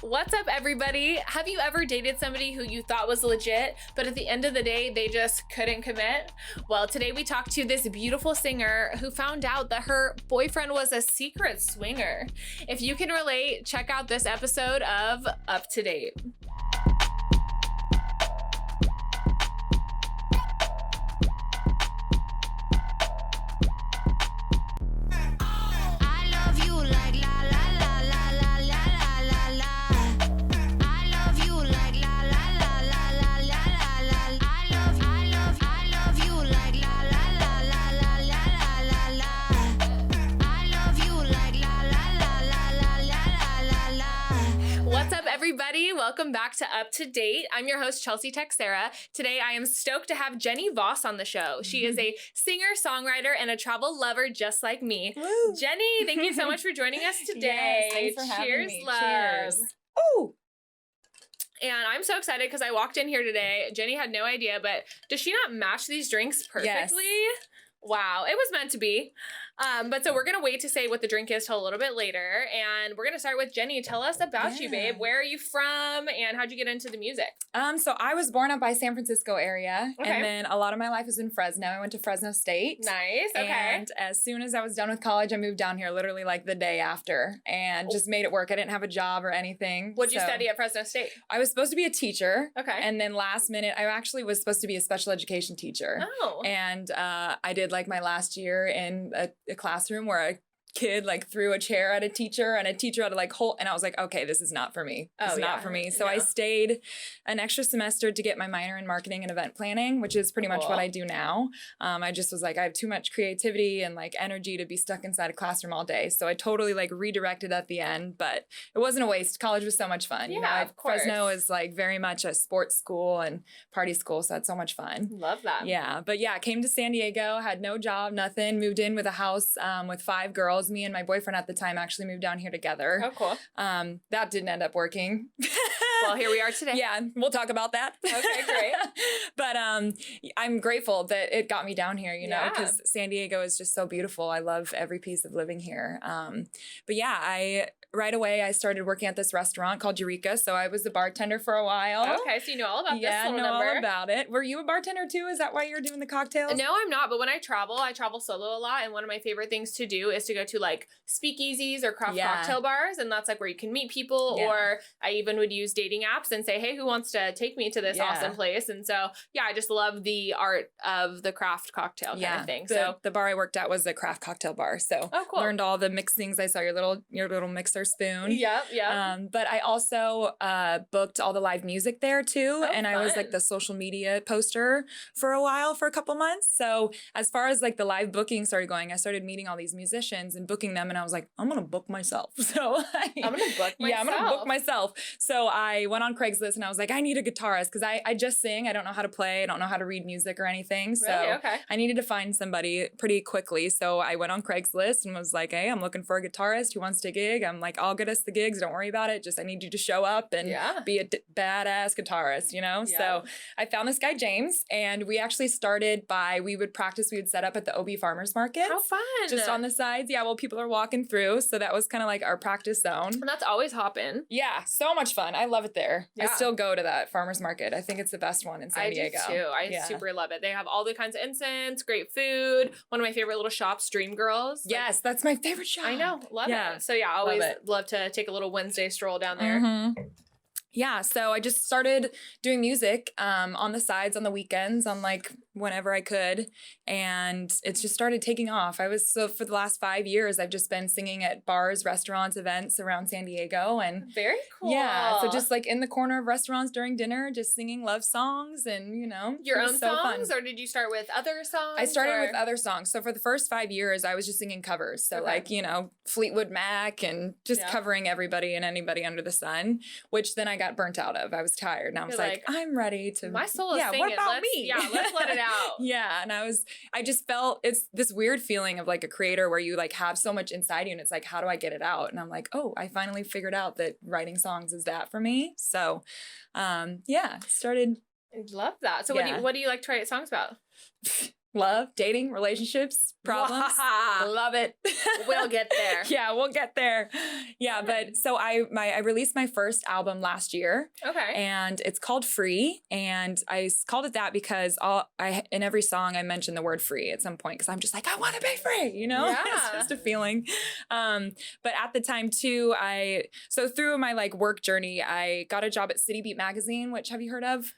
What's up, everybody? Have you ever dated somebody who you thought was legit, but at the end of the day, they just couldn't commit? Well, today we talked to this beautiful singer who found out that her boyfriend was a secret swinger. If you can relate, check out this episode of Up to Date. Everybody, welcome back to Up to Date. I'm your host, Chelsea Texera. Today, I am stoked to have Jenny Voss on the show. She is a singer, songwriter, and a travel lover just like me. Woo. Jenny, thank you so much for joining us today. Yes, thanks for having me. Love. Cheers. Oh. And I'm so excited because I walked in here today. Jenny had no idea, but does she not match these drinks perfectly? Yes. Wow, it was meant to be. But so we're going to wait to say what the drink is till a little bit later. And we're going to start with Jenny. Tell us about you, babe. Where are you from and how'd you get into the music? So I was born up by San Francisco area. Okay. And then a lot of my life was in Fresno. I went to Fresno State. Nice. Okay. And as soon as I was done with college, I moved down here literally like the day after and just made it work. I didn't have a job or anything. What'd you study at Fresno State? I was supposed to be a teacher. Okay. And then last minute, I actually was supposed to be a special education teacher. Oh. And I did like my last year in a classroom where a kid like threw a chair at a teacher and a teacher had to like hold, and I was like, okay, this is not for me. This is not for me. So I stayed an extra semester to get my minor in marketing and event planning, which is pretty much what I do now. I just was like, I have too much creativity and like energy to be stuck inside a classroom all day. So I totally like redirected at the end, but it wasn't a waste. College was so much fun. Yeah, you know, of course. Fresno is like very much a sports school and party school. So it's so much fun. Love that. Yeah. But yeah, came to San Diego, had no job, nothing, moved in with a house with 5 girls. Me and my boyfriend at the time actually moved down here together. Oh, cool. That didn't end up working. Well, here we are today. Yeah, we'll talk about that. Okay, great. But I'm grateful that it got me down here, you know, because San Diego is just so beautiful. I love every piece of living here. But yeah, right away, I started working at this restaurant called Eureka. So I was a bartender for a while. Okay, so you know all about this little number. number. All about it. Were you a bartender too? Is that why you're doing the cocktails? No, I'm not. But when I travel solo a lot. And one of my favorite things to do is to go to like speakeasies or craft cocktail bars. And that's like where you can meet people. Or I even would use dating apps and say, hey, who wants to take me to this awesome place? And so, yeah, I just love the art of the craft cocktail kind of thing. So the bar I worked at was a craft cocktail bar. So learned all the mixings. I saw your little mixer spoon. Yeah. But I also booked all the live music there too. And I was like the social media poster for a couple months. So as far as like the live booking started going, I started meeting all these musicians and booking them. And I was like, I'm going to book myself. So I'm going to book myself. Yeah, I'm going to book myself. So I went on Craigslist and I was like, I need a guitarist because I just sing. I don't know how to play. I don't know how to read music or anything. So I needed to find somebody pretty quickly. So I went on Craigslist and was like, hey, I'm looking for a guitarist who wants to gig. I'm like, I'll get us the gigs. Don't worry about it. Just I need you to show up and be a badass guitarist, you know? Yeah. So I found this guy, James, and we actually started we would set up at the OB Farmers Market. How fun. Just on the sides. Yeah, well, people are walking through. So that was kind of like our practice zone. And that's always hopping. Yeah, so much fun. I love it there. Yeah. I still go to that farmers market. I think it's the best one in San Diego. I do too. I super love it. They have all the kinds of incense, great food. One of my favorite little shops, Dream Girls. Yes, that's my favorite shop. I know. Love it. So yeah, I always love to take a little Wednesday stroll down there. Mm-hmm. Yeah, so I just started doing music on the sides, on the weekends, on like whenever I could. And it's just started taking off. For the last 5 years, I've just been singing at bars, restaurants, events around San Diego. And very cool. Yeah, so just like in the corner of restaurants during dinner, just singing love songs and, you know. Your own songs? Or did you start with other songs? I started with other songs. So for the first 5 years, I was just singing covers. So like, you know, Fleetwood Mac and just covering everybody and anybody under the sun, which then I got burnt out of. I was tired and I was like, I'm ready to. My soul is singing. What about me? Yeah, let's let it out. Yeah. And I just felt it's this weird feeling of like a creator where you like have so much inside you and it's like, how do I get it out? And I'm like, oh, I finally figured out that writing songs is that for me. So, started. I love that. So what do you like to write songs about? love, dating, relationships, problems. Love it. We'll get there. Yeah, we'll get there. Yeah, but so I released my first album last year. Okay. And it's called Free, and I called it that because in every song I mention the word free at some point because I'm just like, I want to be free, you know? Yeah. It's just a feeling. But at the time too, so through my like work journey, I got a job at City Beat magazine, which have you heard of?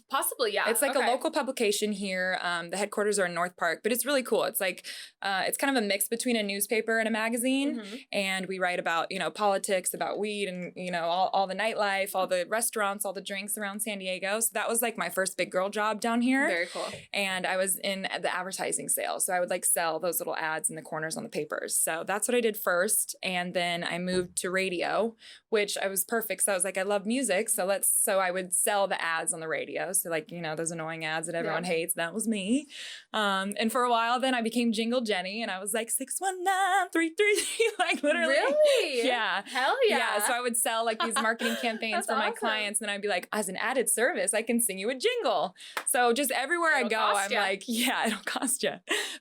Possibly, yeah. It's like a local publication here. The headquarters are in North Park, but it's really cool. It's like, it's kind of a mix between a newspaper and a magazine. Mm-hmm. And we write about, politics, about weed and, all the nightlife, all the restaurants, all the drinks around San Diego. So that was like my first big girl job down here. Very cool. And I was in the advertising sales. So I would like sell those little ads in the corners on the papers. So that's what I did first. And then I moved to radio, which I was perfect. So I was like, I love music. So I would sell the ads on the radio. So like, those annoying ads that everyone hates, that was me. And for a while then I became Jingle Jenny and I was like 619333, like literally. Really? Yeah. Hell yeah. Yeah. So I would sell like these marketing campaigns for my clients and I'd be like, as an added service, I can sing you a jingle. So just everywhere I go, I'm like, yeah, it'll cost you.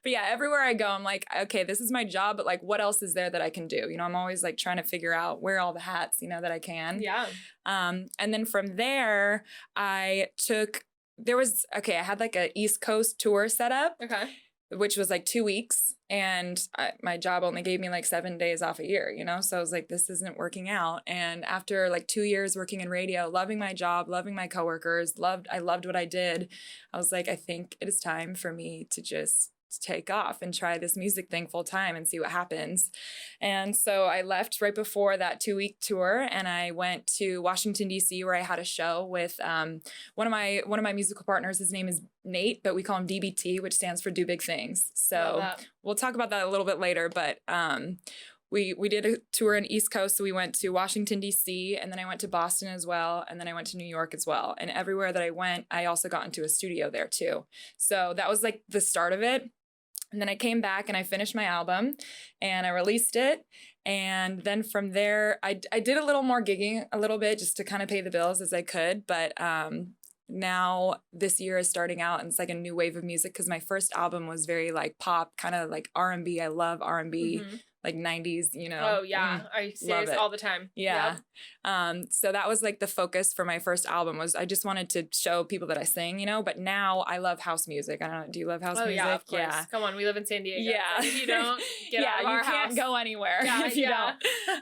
But yeah, everywhere I go, I'm like, okay, this is my job, but like, what else is there that I can do? I'm always like trying to figure out where all the hats, that I can. Yeah. And then from there, I had like a East Coast tour set up. Okay. Which was like 2 weeks. And my job only gave me like 7 days off a year, So I was like, this isn't working out. And after like 2 years working in radio, loving my job, loving my coworkers, I loved what I did. I was like, I think it is time for me to just take off and try this music thing full time and see what happens. And so I left right before that 2-week tour and I went to Washington, D.C. where I had a show with one of my musical partners. His name is Nate, but we call him DBT, which stands for Do Big Things. So we'll talk about that a little bit later, but we did a tour in East Coast. So we went to Washington, D.C., and then I went to Boston as well. And then I went to New York as well. And everywhere that I went, I also got into a studio there too. So that was like the start of it. And then I came back and I finished my album and I released it. And then from there, I did a little more gigging a little bit just to kind of pay the bills as I could. But now this year is starting out and it's like a new wave of music because my first album was very like pop, kind of like R&B. I love R&B. Mm-hmm. Like 90s, Oh, yeah. Are you serious? All the time? Yeah. Yep. So that was like the focus for my first album was I just wanted to show people that I sing, but now I love house music. I don't know. Do you love house music? Yeah, of course. Yeah. Come on. We live in San Diego. Yeah. If you don't get out of our house. You can't go anywhere if you don't.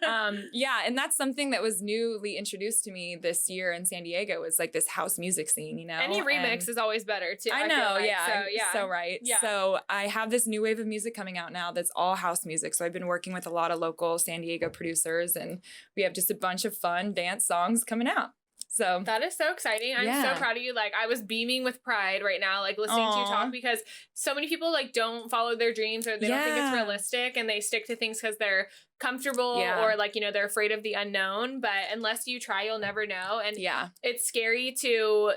And that's something that was newly introduced to me this year in San Diego was like this house music scene, Any remix is always better too. I know. Like. Yeah. So right. Yeah. So I have this new wave of music coming out now that's all house music. So I've been working with a lot of local San Diego producers and we have just a bunch of fun dance songs coming out. So that is so exciting. I'm so proud of you. Like I was beaming with pride right now, like listening to you talk because so many people like don't follow their dreams or they don't think it's realistic and they stick to things because they're comfortable or like, they're afraid of the unknown. But unless you try, you'll never know. And it's scary to,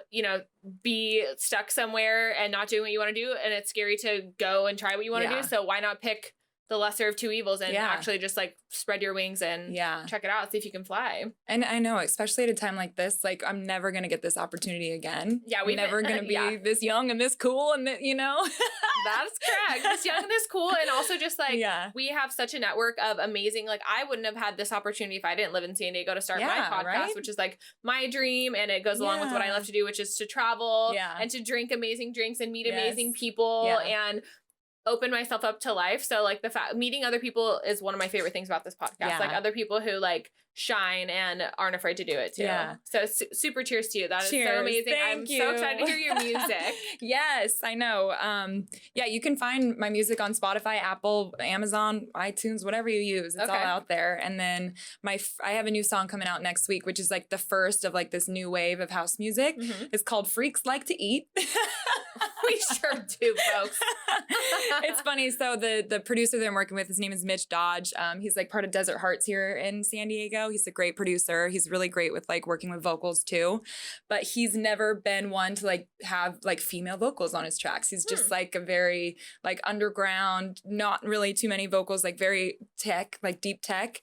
be stuck somewhere and not doing what you want to do. And it's scary to go and try what you want to do. So why not pick the lesser of two evils and actually just like spread your wings and check it out, see if you can fly. And I know, especially at a time like this, like I'm never going to get this opportunity again. Yeah. We're never going to be this young and this cool and That's correct. This young and this cool. And also just like, we have such a network of amazing, like I wouldn't have had this opportunity if I didn't live in San Diego to start my podcast, which is like my dream. And it goes along with what I love to do, which is to travel and to drink amazing drinks and meet amazing people and open myself up to life. So like meeting other people is one of my favorite things about this podcast. Like other people who like shine and aren't afraid to do it too. Yeah. So super cheers to you. That is so amazing. I'm so excited to hear your music. Yes, I know. You can find my music on Spotify, Apple, Amazon, iTunes, whatever you use. It's all out there. And then I have a new song coming out next week, which is like the first of like this new wave of house music. Mm-hmm. It's called Freaks Like to Eat. We sure do, folks. It's funny. So the producer that I'm working with, his name is Mitch Dodge. He's like part of Desert Hearts here in San Diego. He's a great producer. He's really great with like working with vocals too, but he's never been one to like have like female vocals on his tracks. He's just like a very like underground, not really too many vocals, like very tech, like deep tech.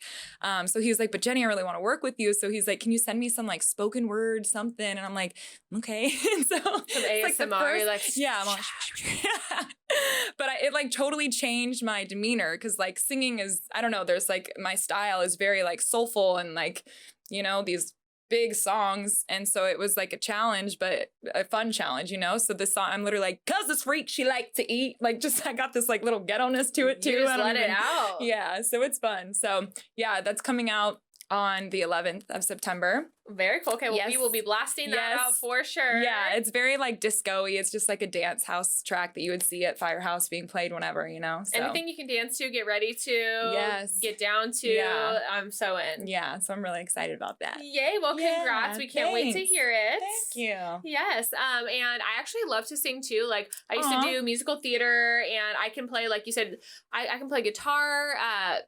So he was like, but Jenny, I really want to work with you. So he's like, can you send me some like spoken word something? And I'm like, okay. So some ASMR, like Yeah, I'm all but it like totally changed my demeanor because like singing is, I don't know, there's like my style is very like soulful and like, you know, these big songs. And so it was like a challenge, but a fun challenge, you know? So this song, I'm literally like, cause this freak, she like to eat. Like just, I got this like little ghetto-ness to it too. You just let it out. Yeah, so it's fun. So yeah, that's coming out on the 11th of September. Very cool. Okay, well, we will be blasting that out for sure. Yeah, it's very like disco-y. It's just like a dance house track that you would see at Firehouse being played whenever, you know. So. Anything you can dance to, get ready to, get down to. I'm so in. Yeah, so I'm really excited about that. Yay, well, congrats. We can't wait to hear it. Thank you. Yes, and I actually love to sing too. Like, I used to do musical theater, and I can play, like you said, I can play guitar,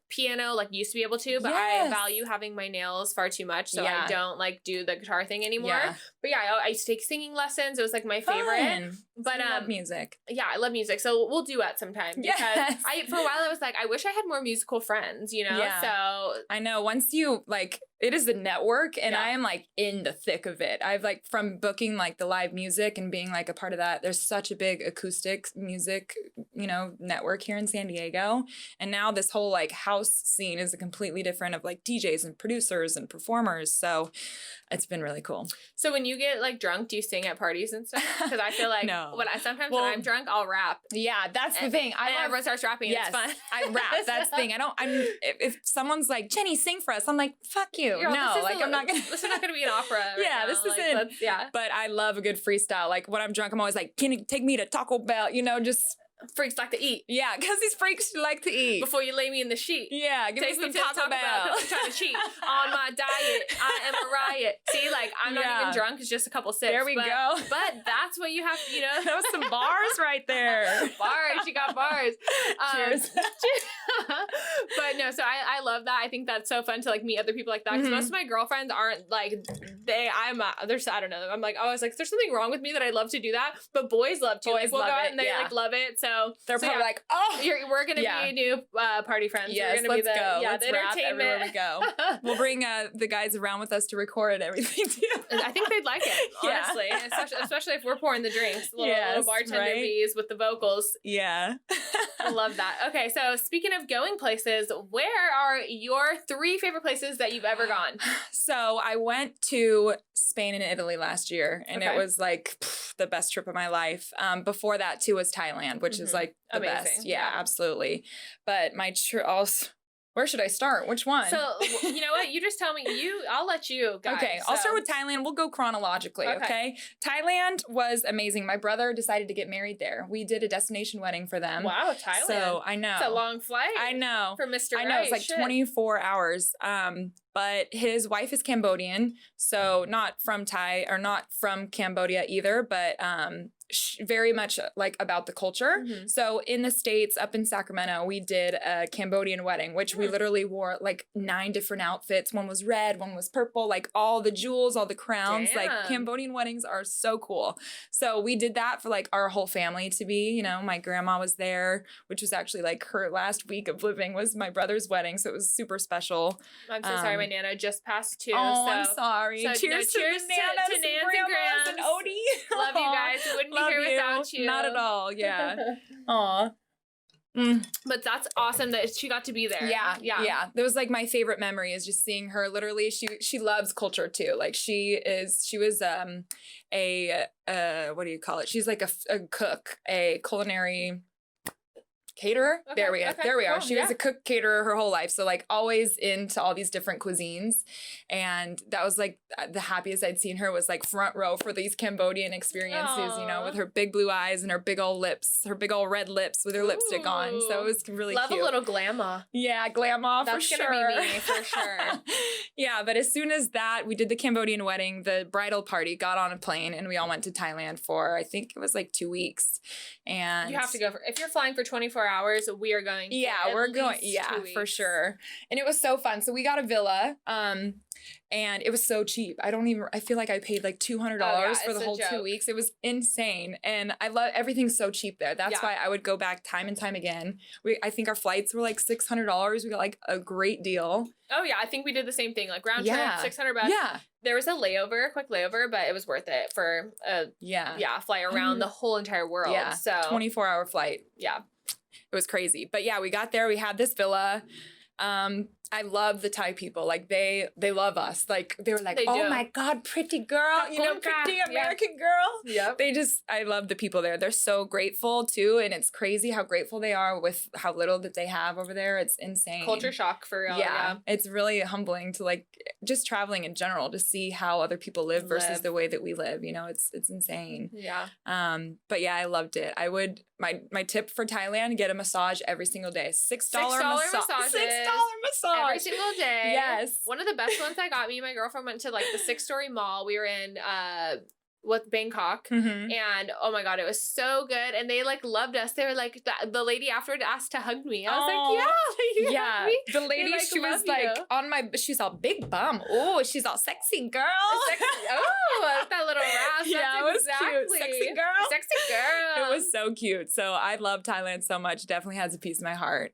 piano, like used to be able to, but I value having my nails far too much, so I don't like do the guitar thing anymore. But yeah, I used to take singing lessons. It was like my favorite. But I love music. Yeah, I love music. So we'll duet sometime because for a while I was like, I wish I had more musical friends, you know? Yeah. So I know once you like, it is the network and I am like in the thick of it. I've like from booking like the live music and being like a part of that, there's such a big acoustic music, you know, network here in San Diego. And now this whole like house scene is a completely different of like DJs and producers and performers. So it's been really cool. So when you get like drunk, do you sing at parties and stuff? Because I feel like when when I'm drunk, I'll rap. Yeah, that's the thing. Everyone starts rapping. Yes, it's fun. I rap. That's the thing. If someone's like, Jenny, sing for us, I'm like, fuck you. Girl, no, like I'm not gonna. This is not gonna be an opera. Right this like, isn't. Yeah. But I love a good freestyle. Like when I'm drunk, I'm always like, can you take me to Taco Bell? You know, just. Freaks like to eat. Yeah, because these freaks like to eat. Before you lay me in the sheet. Yeah, give me some Taco Bell. I'm trying to cheat on my diet. I am a riot. See, like, I'm not even drunk. It's just a couple sips. There we go. But that's what you have, you know. That was some bars right there. Bars. You got bars. Cheers. But no, so I love that. I think that's so fun to, like, meet other people like that. Because most of my girlfriends aren't, like, I don't know. I'm like, is there something wrong with me that I love to do that? But boys love to. Boys we'll love go out it. and they, like, love it. So they're probably like, oh, we're gonna be new party friends. Yes, we're gonna let's go. Yeah, let's the rap entertainment. everywhere we go. We'll bring the guys around with us to record and everything too. I think they'd like it, honestly, especially if we're pouring the drinks. Little bartender bees with the vocals. Yeah, I love that. Okay, so speaking of going places, where are your 3 favorite places that you've ever gone? So I went to Spain and Italy last year, and it was like the best trip of my life. Before that too was Thailand, which is like the best. Yeah, absolutely. But my where should I start? Which one? So you know what? You just tell me. I'll let you guys. Okay, I'll start with Thailand. We'll go chronologically. Okay. Thailand was amazing. My brother decided to get married there. We did a destination wedding for them. Wow, Thailand. So I know it's a long flight. I know for Mr. I know it's like 24 hours. But his wife is Cambodian, so not from Thai or not from Cambodia either, but very much like about the culture. So in the States, up in Sacramento, we did a Cambodian wedding, which we literally wore like 9 different outfits. One was red, one was purple, like all the jewels, all the crowns. Damn. Like Cambodian weddings are so cool. So we did that for like our whole family to be, you know, my grandma was there, which was actually like her last week of living was my brother's wedding. So it was super special. I'm so sorry. My Nana just passed too. Oh, I'm sorry. So cheers to Nans and grandmas and Odie. Love you guys. We wouldn't be here without you. Not at all. Yeah. Aw. But that's awesome that she got to be there. Yeah. That was like my favorite memory is just seeing her. Literally, she loves culture too. Like she was a what do you call it? She's like a cook, a culinary caterer. Okay, there we are. Cool, she was a cook caterer her whole life. So like always into all these different cuisines. And that was like the happiest I'd seen her was like front row for these Cambodian experiences, you know, with her big blue eyes and her big old lips, her big old red lips with her lipstick on. So it was really cute. Love a little glamour. Yeah, glamour for sure. That's gonna be me for sure. Yeah, but as soon as that, we did the Cambodian wedding, the bridal party, got on a plane, and we all went to Thailand for, I think it was like 2 weeks. And you have to go if you're flying for 24 hours, we are going. Yeah, we're going. Yeah, for sure. And it was so fun. So we got a villa. And it was so cheap. I feel like I paid like $200 for the whole 2 weeks. It was insane. And I love, everything's so cheap there. That's why I would go back time and time again. I think our flights were like $600. We got like a great deal. Oh yeah, I think we did the same thing. Like round trip, $600. Yeah. There was a quick layover, but it was worth it for a flight around the whole entire world. Yeah. So 24-hour flight. Yeah. It was crazy. But yeah, we got there. We had this villa. I love the Thai people. Like they love us. Like they were like, oh my God, pretty girl, pretty American girl. Yep. I love the people there. They're so grateful too. And it's crazy how grateful they are with how little that they have over there. It's insane. Culture shock for real. Yeah. It's really humbling to like just traveling in general to see how other people live versus the way that we live. It's insane. Yeah. But yeah, I loved it. I would, my tip for Thailand, get a massage every single day. $6 massage. $6 massage. Every single day. Yes. One of the best ones I got, me and my girlfriend went to like the 6-story mall. We were in Bangkok. And oh my God, it was so good. And they like loved us. They were like, the lady afterward asked to hug me. I was like, yeah. The lady, she was like she's all big bum. Oh, she's all sexy girl. Oh, that little rasp. Yeah, it was cute. Sexy girl. Sexy girl. It was so cute. So I love Thailand so much. Definitely has a piece of my heart.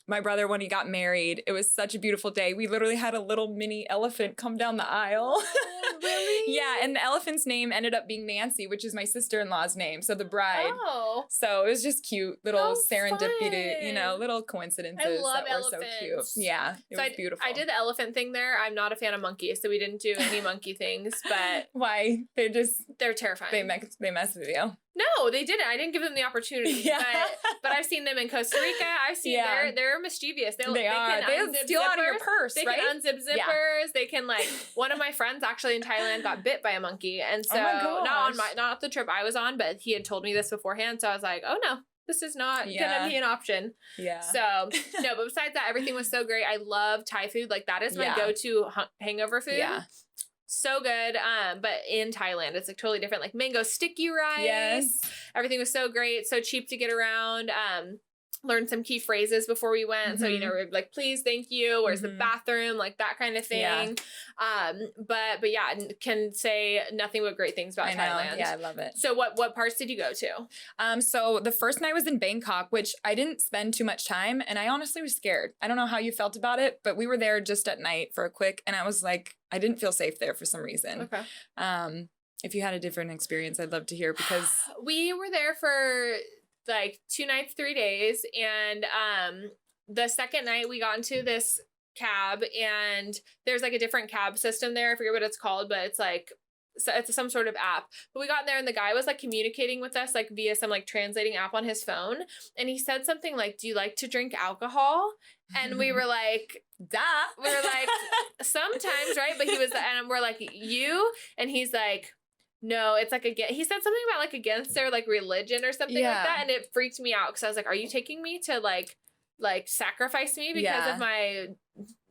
My brother, when he got married, it was such a beautiful day. We literally had a little mini elephant come down the aisle. Oh, really? Yeah, and the elephant's name ended up being Nancy, which is my sister-in-law's name, so the bride. Oh. So it was just cute, little serendipity, little coinceidences that were so cute. Yeah, it was beautiful. I did the elephant thing there. I'm not a fan of monkeys, so we didn't do any monkey things, but... Why? They're terrifying. They mess with you. No, they didn't. I didn't give them the opportunity. Yeah. But I've seen them in Costa Rica. I've seen they're mischievous. They are. They'll steal out of your purse, They can unzip zippers. Yeah. They can one of my friends actually in Thailand got bit by a monkey. And so not the trip I was on, but he had told me this beforehand. So I was like, oh no, this is not gonna be an option. Yeah. So no, but besides that, everything was so great. I love Thai food. Like that is my go-to hangover food. Yeah. So good. But in Thailand, it's like totally different. Like mango sticky rice. Yes. Everything was so great. So cheap to get around. Learned some key phrases before we went. So, we're like, please, thank you. Where's the bathroom? Like that kind of thing. Yeah. But yeah, can say nothing but great things about Thailand. Yeah, I love it. So what parts did you go to? So the first night was in Bangkok, which I didn't spend too much time. And I honestly was scared. I don't know how you felt about it, but we were there just at night for a quick, and I was like, I didn't feel safe there for some reason. Okay. If you had a different experience, I'd love to hear because we were there for like 2 nights, 3 days. And the second night we got into this cab, and there's like a different cab system there. I forget what it's called, but it's like, so it's some sort of app. But we got there and the guy was like communicating with us like via some like translating app on his phone. And he said something like, do you like to drink alcohol? And we were like, duh. We were like, sometimes, right? But he was, and we're like, you? And he's like, no, it's like, he said something about like against their like religion or something like that. And it freaked me out because I was like, are you taking me to like sacrifice me because of my,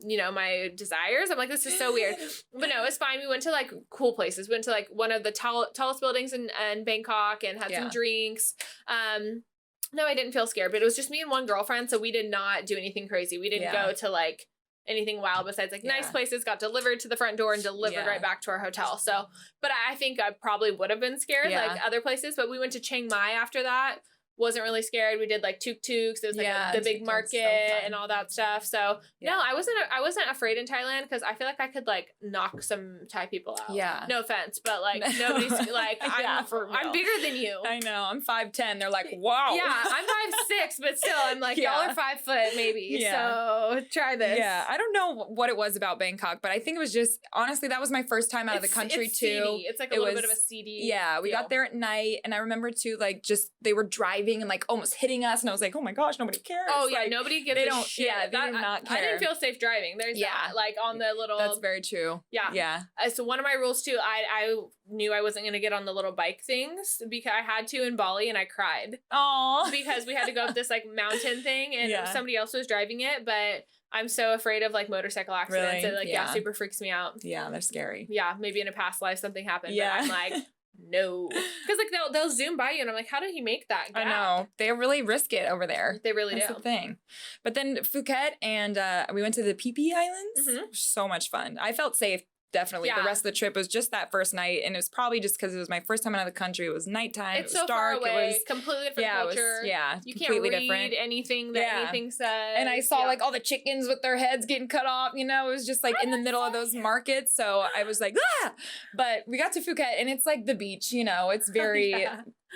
my desires? I'm like, this is so weird. But no, it's fine. We went to like cool places. We went to like one of the tallest buildings in Bangkok and had some drinks. No, I didn't feel scared, but it was just me and one girlfriend. So we did not do anything crazy. We didn't go to like anything wild besides like nice places, got delivered to the front door and delivered right back to our hotel. So, but I think I probably would have been scared like other places, but we went to Chiang Mai after that. Wasn't really scared. We did like tuk-tuks. It was like the big market and all that stuff. So no, I wasn't afraid in Thailand because I feel like I could like knock some Thai people out. Yeah. No offense, but like nobody's like I'm bigger than you. I know. I'm 5'10". They're like, wow. Yeah, I'm 5'6", but still I'm like, y'all are 5 foot maybe. Yeah. So try this. Yeah. I don't know what it was about Bangkok, but I think it was just honestly that was my first time out of the country too. Seedy. It's like a little bit of a seedy. Yeah. We got there at night and I remember too like just they were driving and like almost hitting us, and I was like, oh my gosh, nobody cares. Oh yeah, like, nobody gives a shit. Yeah, they do not care. I didn't feel safe driving. There's that, like on the little. That's very true. Yeah, yeah. So one of my rules too, I knew I wasn't gonna get on the little bike things because I had to in Bali, and I cried. Aww. Because we had to go up this like mountain thing, and somebody else was driving it, but I'm so afraid of like motorcycle accidents. Really? It like super freaks me out. Yeah, they're scary. Yeah, maybe in a past life something happened. Yeah, but I'm like. no. Because like they'll zoom by you and I'm like, how did he make that gap? I know. They really risk it over there. They really That's do. the thing. But then Phuket and we went to the Phi Phi Islands. So much fun. I felt safe. Definitely. Yeah. The rest of the trip was just that first night. And it was probably just because it was my first time out of the country. It was nighttime. It's it was so dark. Far away. It was completely different culture. You can't read anything that anything says. And I saw like all the chickens with their heads getting cut off. You know, it was just like in the middle of those markets. So I was like, ah! But we got to Phuket and it's like the beach, you know, it's very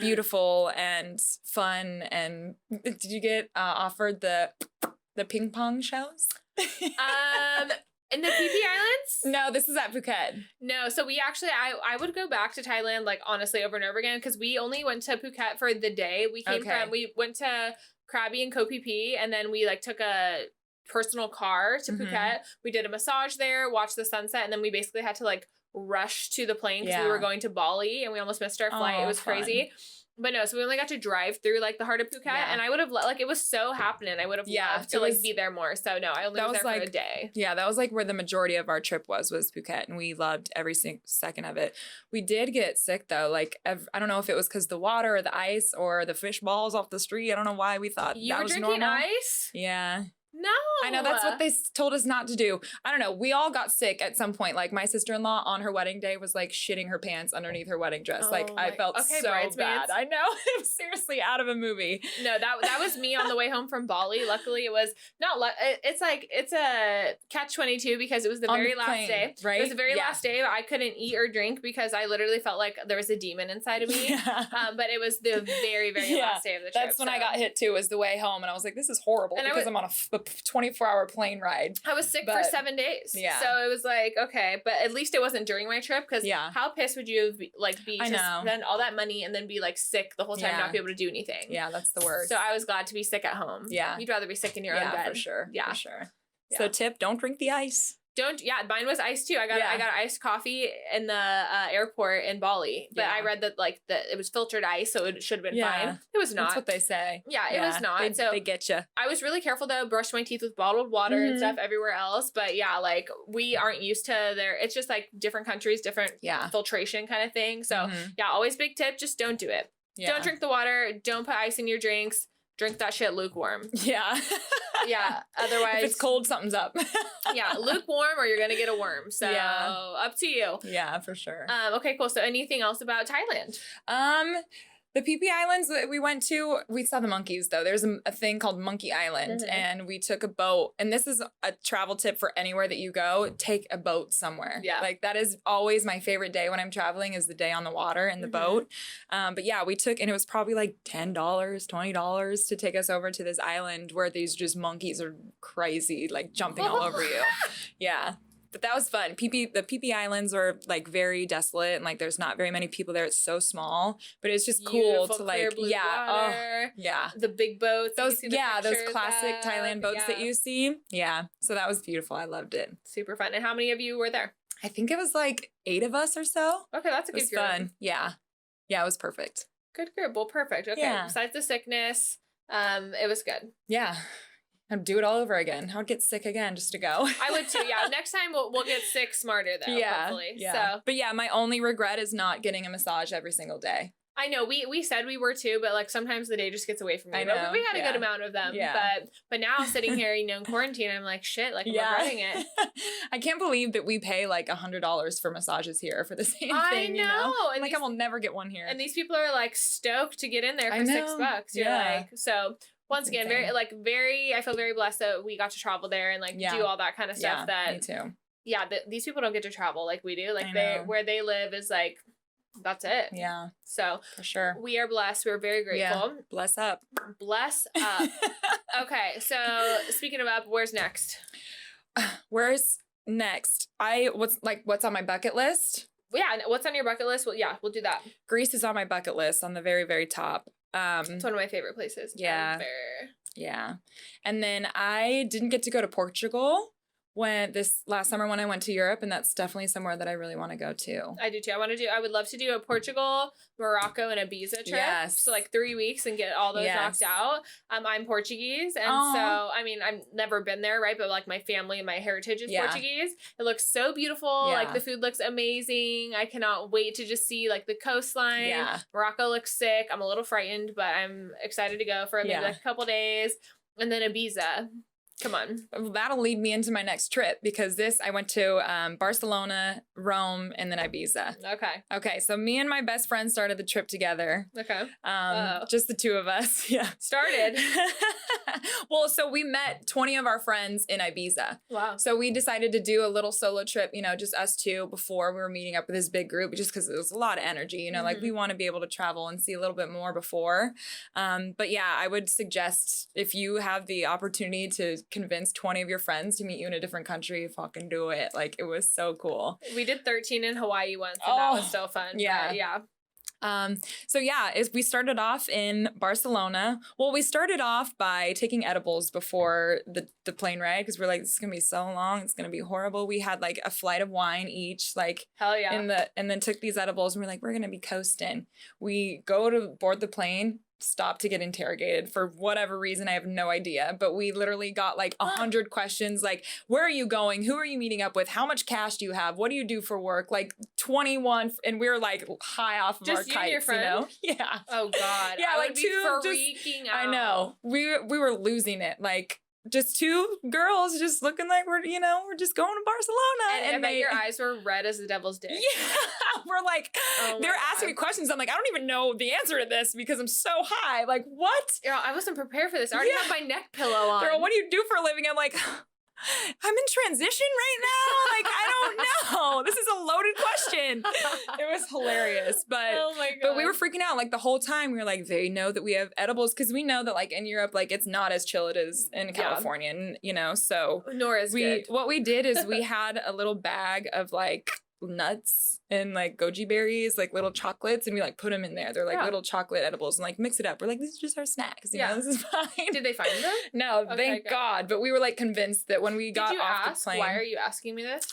beautiful and fun. And did you get offered the ping pong shells? In the Phi Phi Islands? No, this is at Phuket. No, so we actually, I would go back to Thailand, like, honestly, over and over again, because we only went to Phuket for the day. We went to Krabi and Koh Phi Phi, and then we, like, took a personal car to Phuket. We did a massage there, watched the sunset, and then we basically had to, like, rush to the plane because we were going to Bali, and we almost missed our flight. It was crazy. But no, so we only got to drive through like the heart of Phuket, and I would have like it was so happening. I would have loved to like be there more. So no, I only was there for a day. Yeah, that was like where the majority of our trip was Phuket, and we loved every second of it. We did get sick though. Like I don't know if it was because the water or the ice or the fish balls off the street. I don't know why we thought you that were was drinking normal. Ice. Yeah. No. I know that's what they told us not to do. I don't know. We all got sick at some point. Like my sister-in-law on her wedding day was like shitting her pants underneath her wedding dress. Like I felt so bad. I know. It was seriously out of a movie. No, that was me on the way home from Bali. Luckily it was not it's a catch-22 because it was the very last day. Right? It was the very last day. I couldn't eat or drink because I literally felt like there was a demon inside of me. But it was the very, very last day of the trip. That's when I got hit too, was the way home. And I was like, this is horrible because I'm on a 24-hour plane ride. I was sick for 7 days. Yeah. So it was like, okay, but at least it wasn't during my trip because how pissed would you be to spend all that money and then be like sick the whole time and not be able to do anything? Yeah, that's the worst. So I was glad to be sick at home. Yeah. You'd rather be sick in your own bed. For sure. Yeah. For sure. Yeah. So tip, don't drink the ice. Mine was iced too. I got iced coffee in the airport in Bali, but I read that it was filtered ice, so it should have been fine. It was not. That's what they say. Yeah, it was not. They get you. I was really careful though. Brushed my teeth with bottled water and stuff everywhere else. But yeah, like we aren't used to their. It's just like different countries, different filtration kind of thing. So yeah, always big tip: just don't do it. Yeah. Don't drink the water. Don't put ice in your drinks. Drink that shit lukewarm. Yeah. Yeah. Otherwise, if it's cold, something's up. Yeah, lukewarm or you're gonna get a worm. So up to you. Yeah, for sure. Okay, cool. So anything else about Thailand? The Phi Phi Islands that we went to, we saw the monkeys though. There's a thing called Monkey Island and we took a boat. And this is a travel tip for anywhere that you go, take a boat somewhere. Yeah. Like that is always my favorite day when I'm traveling is the day on the water in the boat. But yeah, we took, and it was probably like $10, $20 to take us over to this island where these just monkeys are crazy, like jumping all over you. Yeah. But that was fun. The Phi Phi Islands are like very desolate and like there's not very many people there. It's so small, but it's just cool to like, water, the big boats. Those classic Thailand boats that you see. Yeah. So that was beautiful. I loved it. Super fun. And how many of you were there? I think it was like 8 of us or so. Okay. That's a good group. Fun. Yeah. Yeah. It was perfect. Good group. Well, perfect. Okay. Yeah. Besides the sickness, it was good. Yeah. I'd do it all over again. I would get sick again just to go. I would too. Yeah. Next time we'll get sick smarter though. Yeah. Hopefully. Yeah. So. But yeah, my only regret is not getting a massage every single day. I know we said we were too, but like sometimes the day just gets away from me. I know. But we had a good amount of them. Yeah. But now sitting here, in quarantine, I'm like, shit, like I'm regretting it. I can't believe that we pay like $100 for massages here for the same thing. I know. And like I will never get one here. And these people are like stoked to get in there for $6. You're like, so. Once again, I feel very blessed that we got to travel there and like do all that kind of stuff. Me too. Yeah, these people don't get to travel like we do. Like where they live is like, that's it. Yeah. So for sure, we are blessed. We're very grateful. Yeah. Bless up. Bless up. Okay, so speaking of up, where's next? Where's next? What's on my bucket list? Yeah, what's on your bucket list? Well, yeah, we'll do that. Greece is on my bucket list on the very, very top. It's one of my favorite places ever. Yeah. And then I didn't get to go to Portugal, this last summer when I went to Europe, and that's definitely somewhere that I really want to go to. I do too. I would love to do a Portugal, Morocco, and Ibiza trip. Yes. So like 3 weeks and get all those knocked out. I'm Portuguese, and so I mean I've never been there, right? But like my family and my heritage is Portuguese. It looks so beautiful. Like the food looks amazing. I cannot wait to just see like the coastline. Yeah. Morocco looks sick. I'm a little frightened, but I'm excited to go for maybe like a couple days. And then Ibiza. Come on. That'll lead me into my next trip because I went to Barcelona, Rome, and then Ibiza. Okay. So me and my best friend started the trip together. Okay. Just the two of us. Yeah. Started. Well, so we met 20 of our friends in Ibiza. Wow. So we decided to do a little solo trip, just us two before we were meeting up with this big group, just because it was a lot of energy, like we want to be able to travel and see a little bit more before. But yeah, I would suggest if you have the opportunity to convince 20 of your friends to meet you in a different country, fucking do it. Like, it was so cool. We did 13 in Hawaii once, and that was so fun. Yeah. So we started off in Barcelona. Well, we started off by taking edibles before the plane ride because we're like, this is gonna be so long, it's gonna be horrible. We had like a flight of wine each, like hell yeah, and then took these edibles and we're like, we're gonna be coasting. We go to board the plane, stop to get interrogated for whatever reason. I have no idea, but we literally got like 100 questions, like, where are you going? Who are you meeting up with? How much cash do you have? What do you do for work? Like 21, and we were like high off of just our kites, your friend? Yeah. Oh God. Yeah, I like would be two, freaking out. I know. We were losing it. Like, just two girls just looking like we're just going to Barcelona. And I bet your eyes were red as the devil's dick. Yeah. We're like, they were asking me questions. I'm like, I don't even know the answer to this because I'm so high. Like, what? Girl, I wasn't prepared for this. I already had my neck pillow on. Girl, what do you do for a living? I'm like, I'm in transition right now. Like, I don't know. This is a loaded question. It was hilarious. But, oh my God. But we were freaking out like the whole time. We were like, they know that we have edibles because we know that like in Europe, like it's not as chill it is in California. And, so nor is good. What we did is we had a little bag of like nuts and like goji berries, like little chocolates, and we like put them in there. They're like little chocolate edibles, and like mix it up. We're like, this is just our snacks. You know, this is fine. Did they find them? No, thank God. But we were like convinced that when we got off the plane. Why are you asking me this?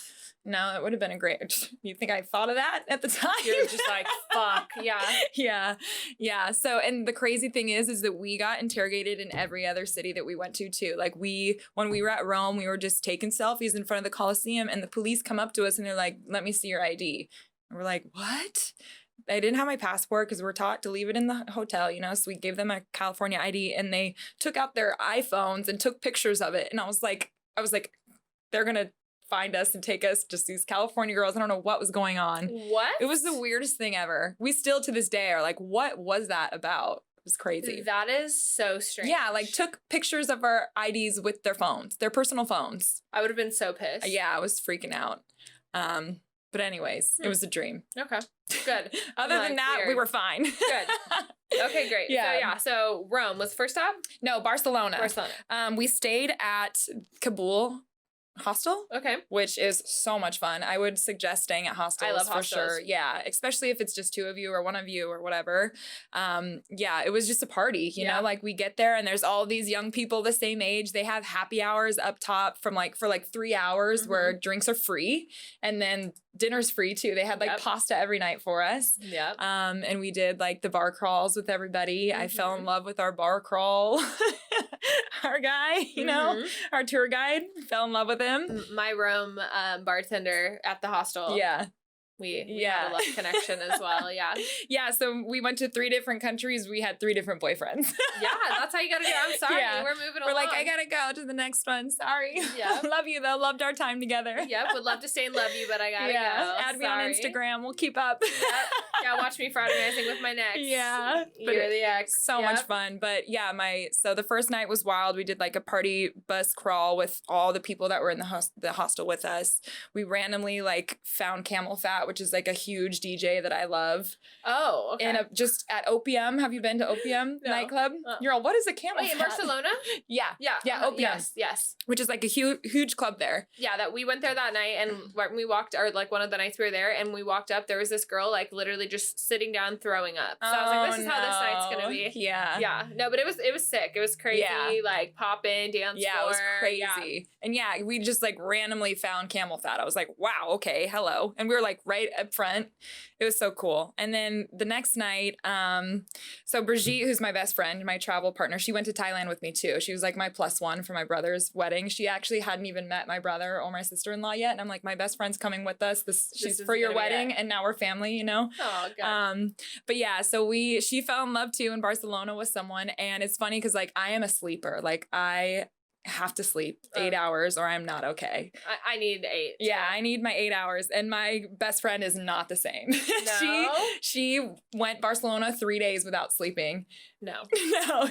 No, it would have been a great. You think I thought of that at the time? You're just like, fuck, yeah. So, and the crazy thing is that we got interrogated in every other city that we went to too. Like when we were at Rome, we were just taking selfies in front of the Colosseum, and the police come up to us and they're like, "Let me see your ID." And we're like, "What?" I didn't have my passport because we're taught to leave it in the hotel, so we gave them a California ID, and they took out their iPhones and took pictures of it. And I was like, they're gonna find us and take us, just these California girls. I don't know what was going on. What? It was the weirdest thing ever. We still to this day are like, what was that about? It was crazy. That is so strange. Yeah, like took pictures of our IDs with their phones, their personal phones. I would have been so pissed. Yeah, I was freaking out. But anyways, it was a dream. Okay, good. Other than that, we were fine. Good. Okay, great. Yeah. So Rome was first stop? No, Barcelona. We stayed at Kabul hostel, which is so much fun. I would suggest staying at hostels. I love for hostels. Sure. Yeah, especially if it's just two of you or one of you or whatever. It was just a party, you know, like we get there and there's all these young people the same age. They have happy hours up top for 3 hours where drinks are free, and then dinner's free too. They had like pasta every night for us. Yeah. And we did like the bar crawls with everybody. I fell in love with our bar crawl. Our guy, our tour guide, fell in love with him. My Rome bartender at the hostel. Yeah. We had a love connection as well. Yeah. Yeah. So we went to 3 different countries. We had 3 different boyfriends. Yeah. That's how you got to do it. I'm sorry. Yeah. We're moving along. We're like, I got to go to the next one. Sorry. Yeah. Love you though. Loved our time together. Yep. Would love to stay and love you, but I got to go. Add me on Instagram. We'll keep up. Yep. Yeah. Watch me fraternizing with my next. Yeah. You're the ex. So much fun. But yeah, so the first night was wild. We did like a party bus crawl with all the people that were in the hostel with us. We randomly like found camel fat, which is like a huge DJ that I love. Oh, okay. And just at Opium. Have you been to Opium nightclub? You're all, what is a camel in Barcelona? Yeah. Yeah. Opium. Yes. Which is like a huge club there. Yeah, that we went there that night, and when we walked, or like one of the nights we were there, and we walked up, there was this girl like literally just sitting down throwing up. So I was like, this is how this night's gonna be. Yeah. No, but it was sick. It was crazy. Like popping, dance floor. It was crazy. And we just like randomly found camel fat. I was like, wow, okay, hello. And we were like right up front. It was so cool. And then the next night, so Brigitte, who's my best friend, my travel partner, she went to Thailand with me too. She was like my +1 for my brother's wedding. She actually hadn't even met my brother or my sister-in-law yet. And I'm like, my best friend's coming with us. She's for your wedding. And now we're family, you know? Oh, God. But yeah, so she fell in love too in Barcelona with someone. And it's funny because like I am a sleeper. Like I have to sleep 8 hours or I'm not okay. I need 8. Yeah, I need my 8 hours. And my best friend is not the same. No? She went Barcelona 3 days without sleeping. No.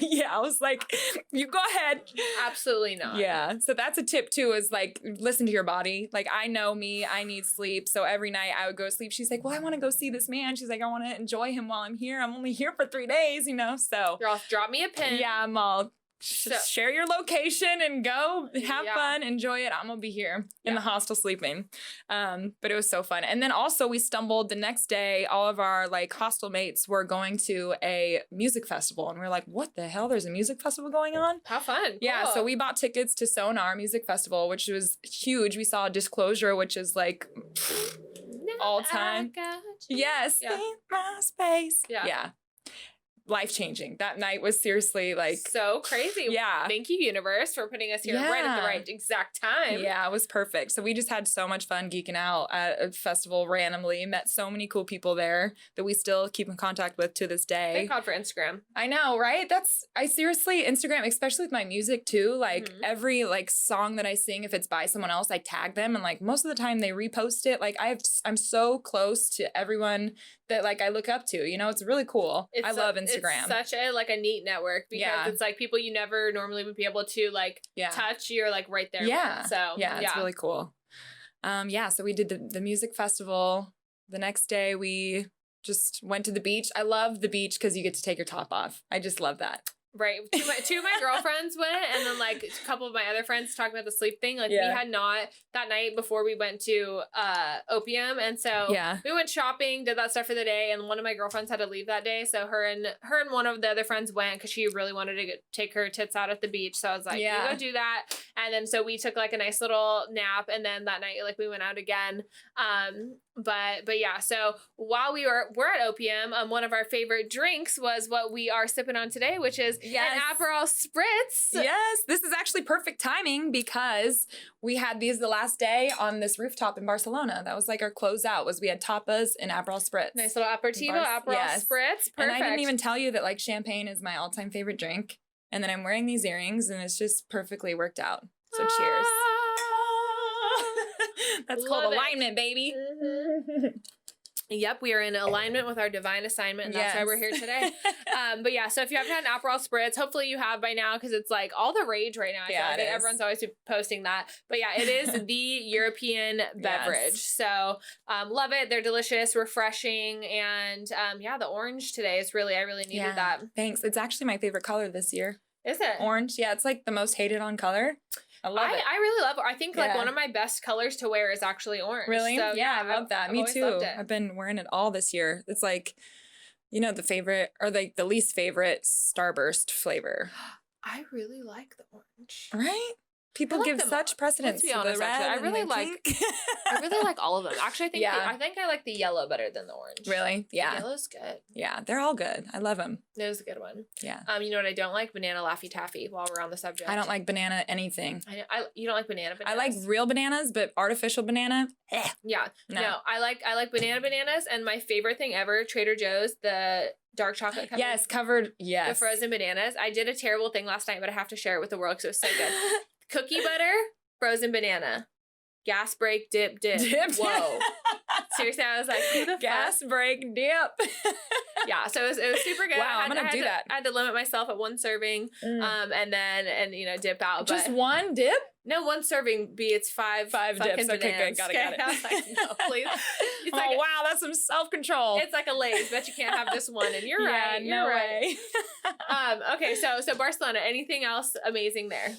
Yeah. I was like, you go ahead. Absolutely not. Yeah. So that's a tip too, is like, listen to your body. Like I know me, I need sleep. So every night I would go to sleep. She's like, well, I want to go see this man. She's like, I want to enjoy him while I'm here. I'm only here for 3 days, you know? So you're all, drop me a pin. Yeah, I'm all, share your location and go have fun, enjoy it. I'm gonna be here in the hostel sleeping. But it was so fun. And then also we stumbled the next day, all of our like hostel mates were going to a music festival and we are like, what the hell? There's a music festival going on? How fun. Yeah. Cool. So we bought tickets to Sonar Music Festival, which was huge. We saw Disclosure, which is like all time. Yes. Yeah. In my space. Yeah. Life-changing. That night was seriously like so crazy. Yeah. Thank you, universe, for putting us here right at the right exact time. Yeah, it was perfect. So we just had so much fun geeking out at a festival randomly. Met so many cool people there that we still keep in contact with to this day. Thank God for Instagram. I know, right? I seriously, Instagram, especially with my music too, like every like song that I sing, if it's by someone else, I tag them and like most of the time they repost it. Like I'm so close to everyone that like I look up to, you know, it's really cool. I love Instagram. It's such a like a neat network because it's like people you never normally would be able to like touch. You're like right there. Yeah. With. So it's really cool. So we did the music festival. The next day we just went to the beach. I love the beach because you get to take your top off. I just love that. Right. Two of my girlfriends went, and then like a couple of my other friends talking about the sleep thing. Like we had not that night before we went to Opium, and so we went shopping, did that stuff for the day, and one of my girlfriends had to leave that day, so her and one of the other friends went because she really wanted to take her tits out at the beach. So I was like, you go do that, and then so we took like a nice little nap, and then that night like we went out again. But yeah, so while we're at Opium, one of our favorite drinks was what we are sipping on today, which is an Aperol Spritz. Yes, this is actually perfect timing because we had these the last day on this rooftop in Barcelona. That was like our closeout, was we had tapas and Aperol Spritz. Nice little aperitivo, Aperol Spritz. Perfect. And I didn't even tell you that like champagne is my all-time favorite drink. And then I'm wearing these earrings and it's just perfectly worked out. So cheers. That's called alignment, baby. Yep, we are in alignment with our divine assignment, and that's why we're here today. But yeah, so if you haven't had an Aperol Spritz, hopefully you have by now because it's like all the rage right now. I feel like everyone's always posting that. But yeah, it is the European beverage. So love it. They're delicious, refreshing, and the orange today is really, I really needed that. Thanks. It's actually my favorite color this year. Is it? Orange. Yeah, it's like the most hated on color. I love it. I really love it. I think like one of my best colors to wear is actually orange. Really? So, I love that. Me too. I've been wearing it all this year. It's like, you know, the favorite or like the least favorite Starburst flavor. I really like the orange. Right? People give such precedence to the red. I really like all of them. Actually, I think I like the yellow better than the orange. Really? Yeah. The yellow's good. Yeah, they're all good. I love them. It was a good one. Yeah. You know what I don't like? Banana Laffy Taffy. While we're on the subject, I don't like banana anything. You don't like bananas? I like real bananas, but artificial banana. Yeah. No. I like bananas, and my favorite thing ever, Trader Joe's, the dark chocolate covered. Yes. The frozen bananas. I did a terrible thing last night, but I have to share it with the world because it was so good. Cookie butter, frozen banana. gas brake, dip. Whoa. Seriously, I was like, who the gas brake, dip. Yeah, so it was super good. Wow, I'm gonna do that. I had to limit myself at one serving, and you know, dip out. Just but one dip? No, one serving. It's five dips. Bananas. Okay, good. Got it. I was like, no, please. It's like, wow, that's some self-control. It's like a Lay's, but you can't have just one. And you're right. No way. Okay, so Barcelona. Anything else amazing there?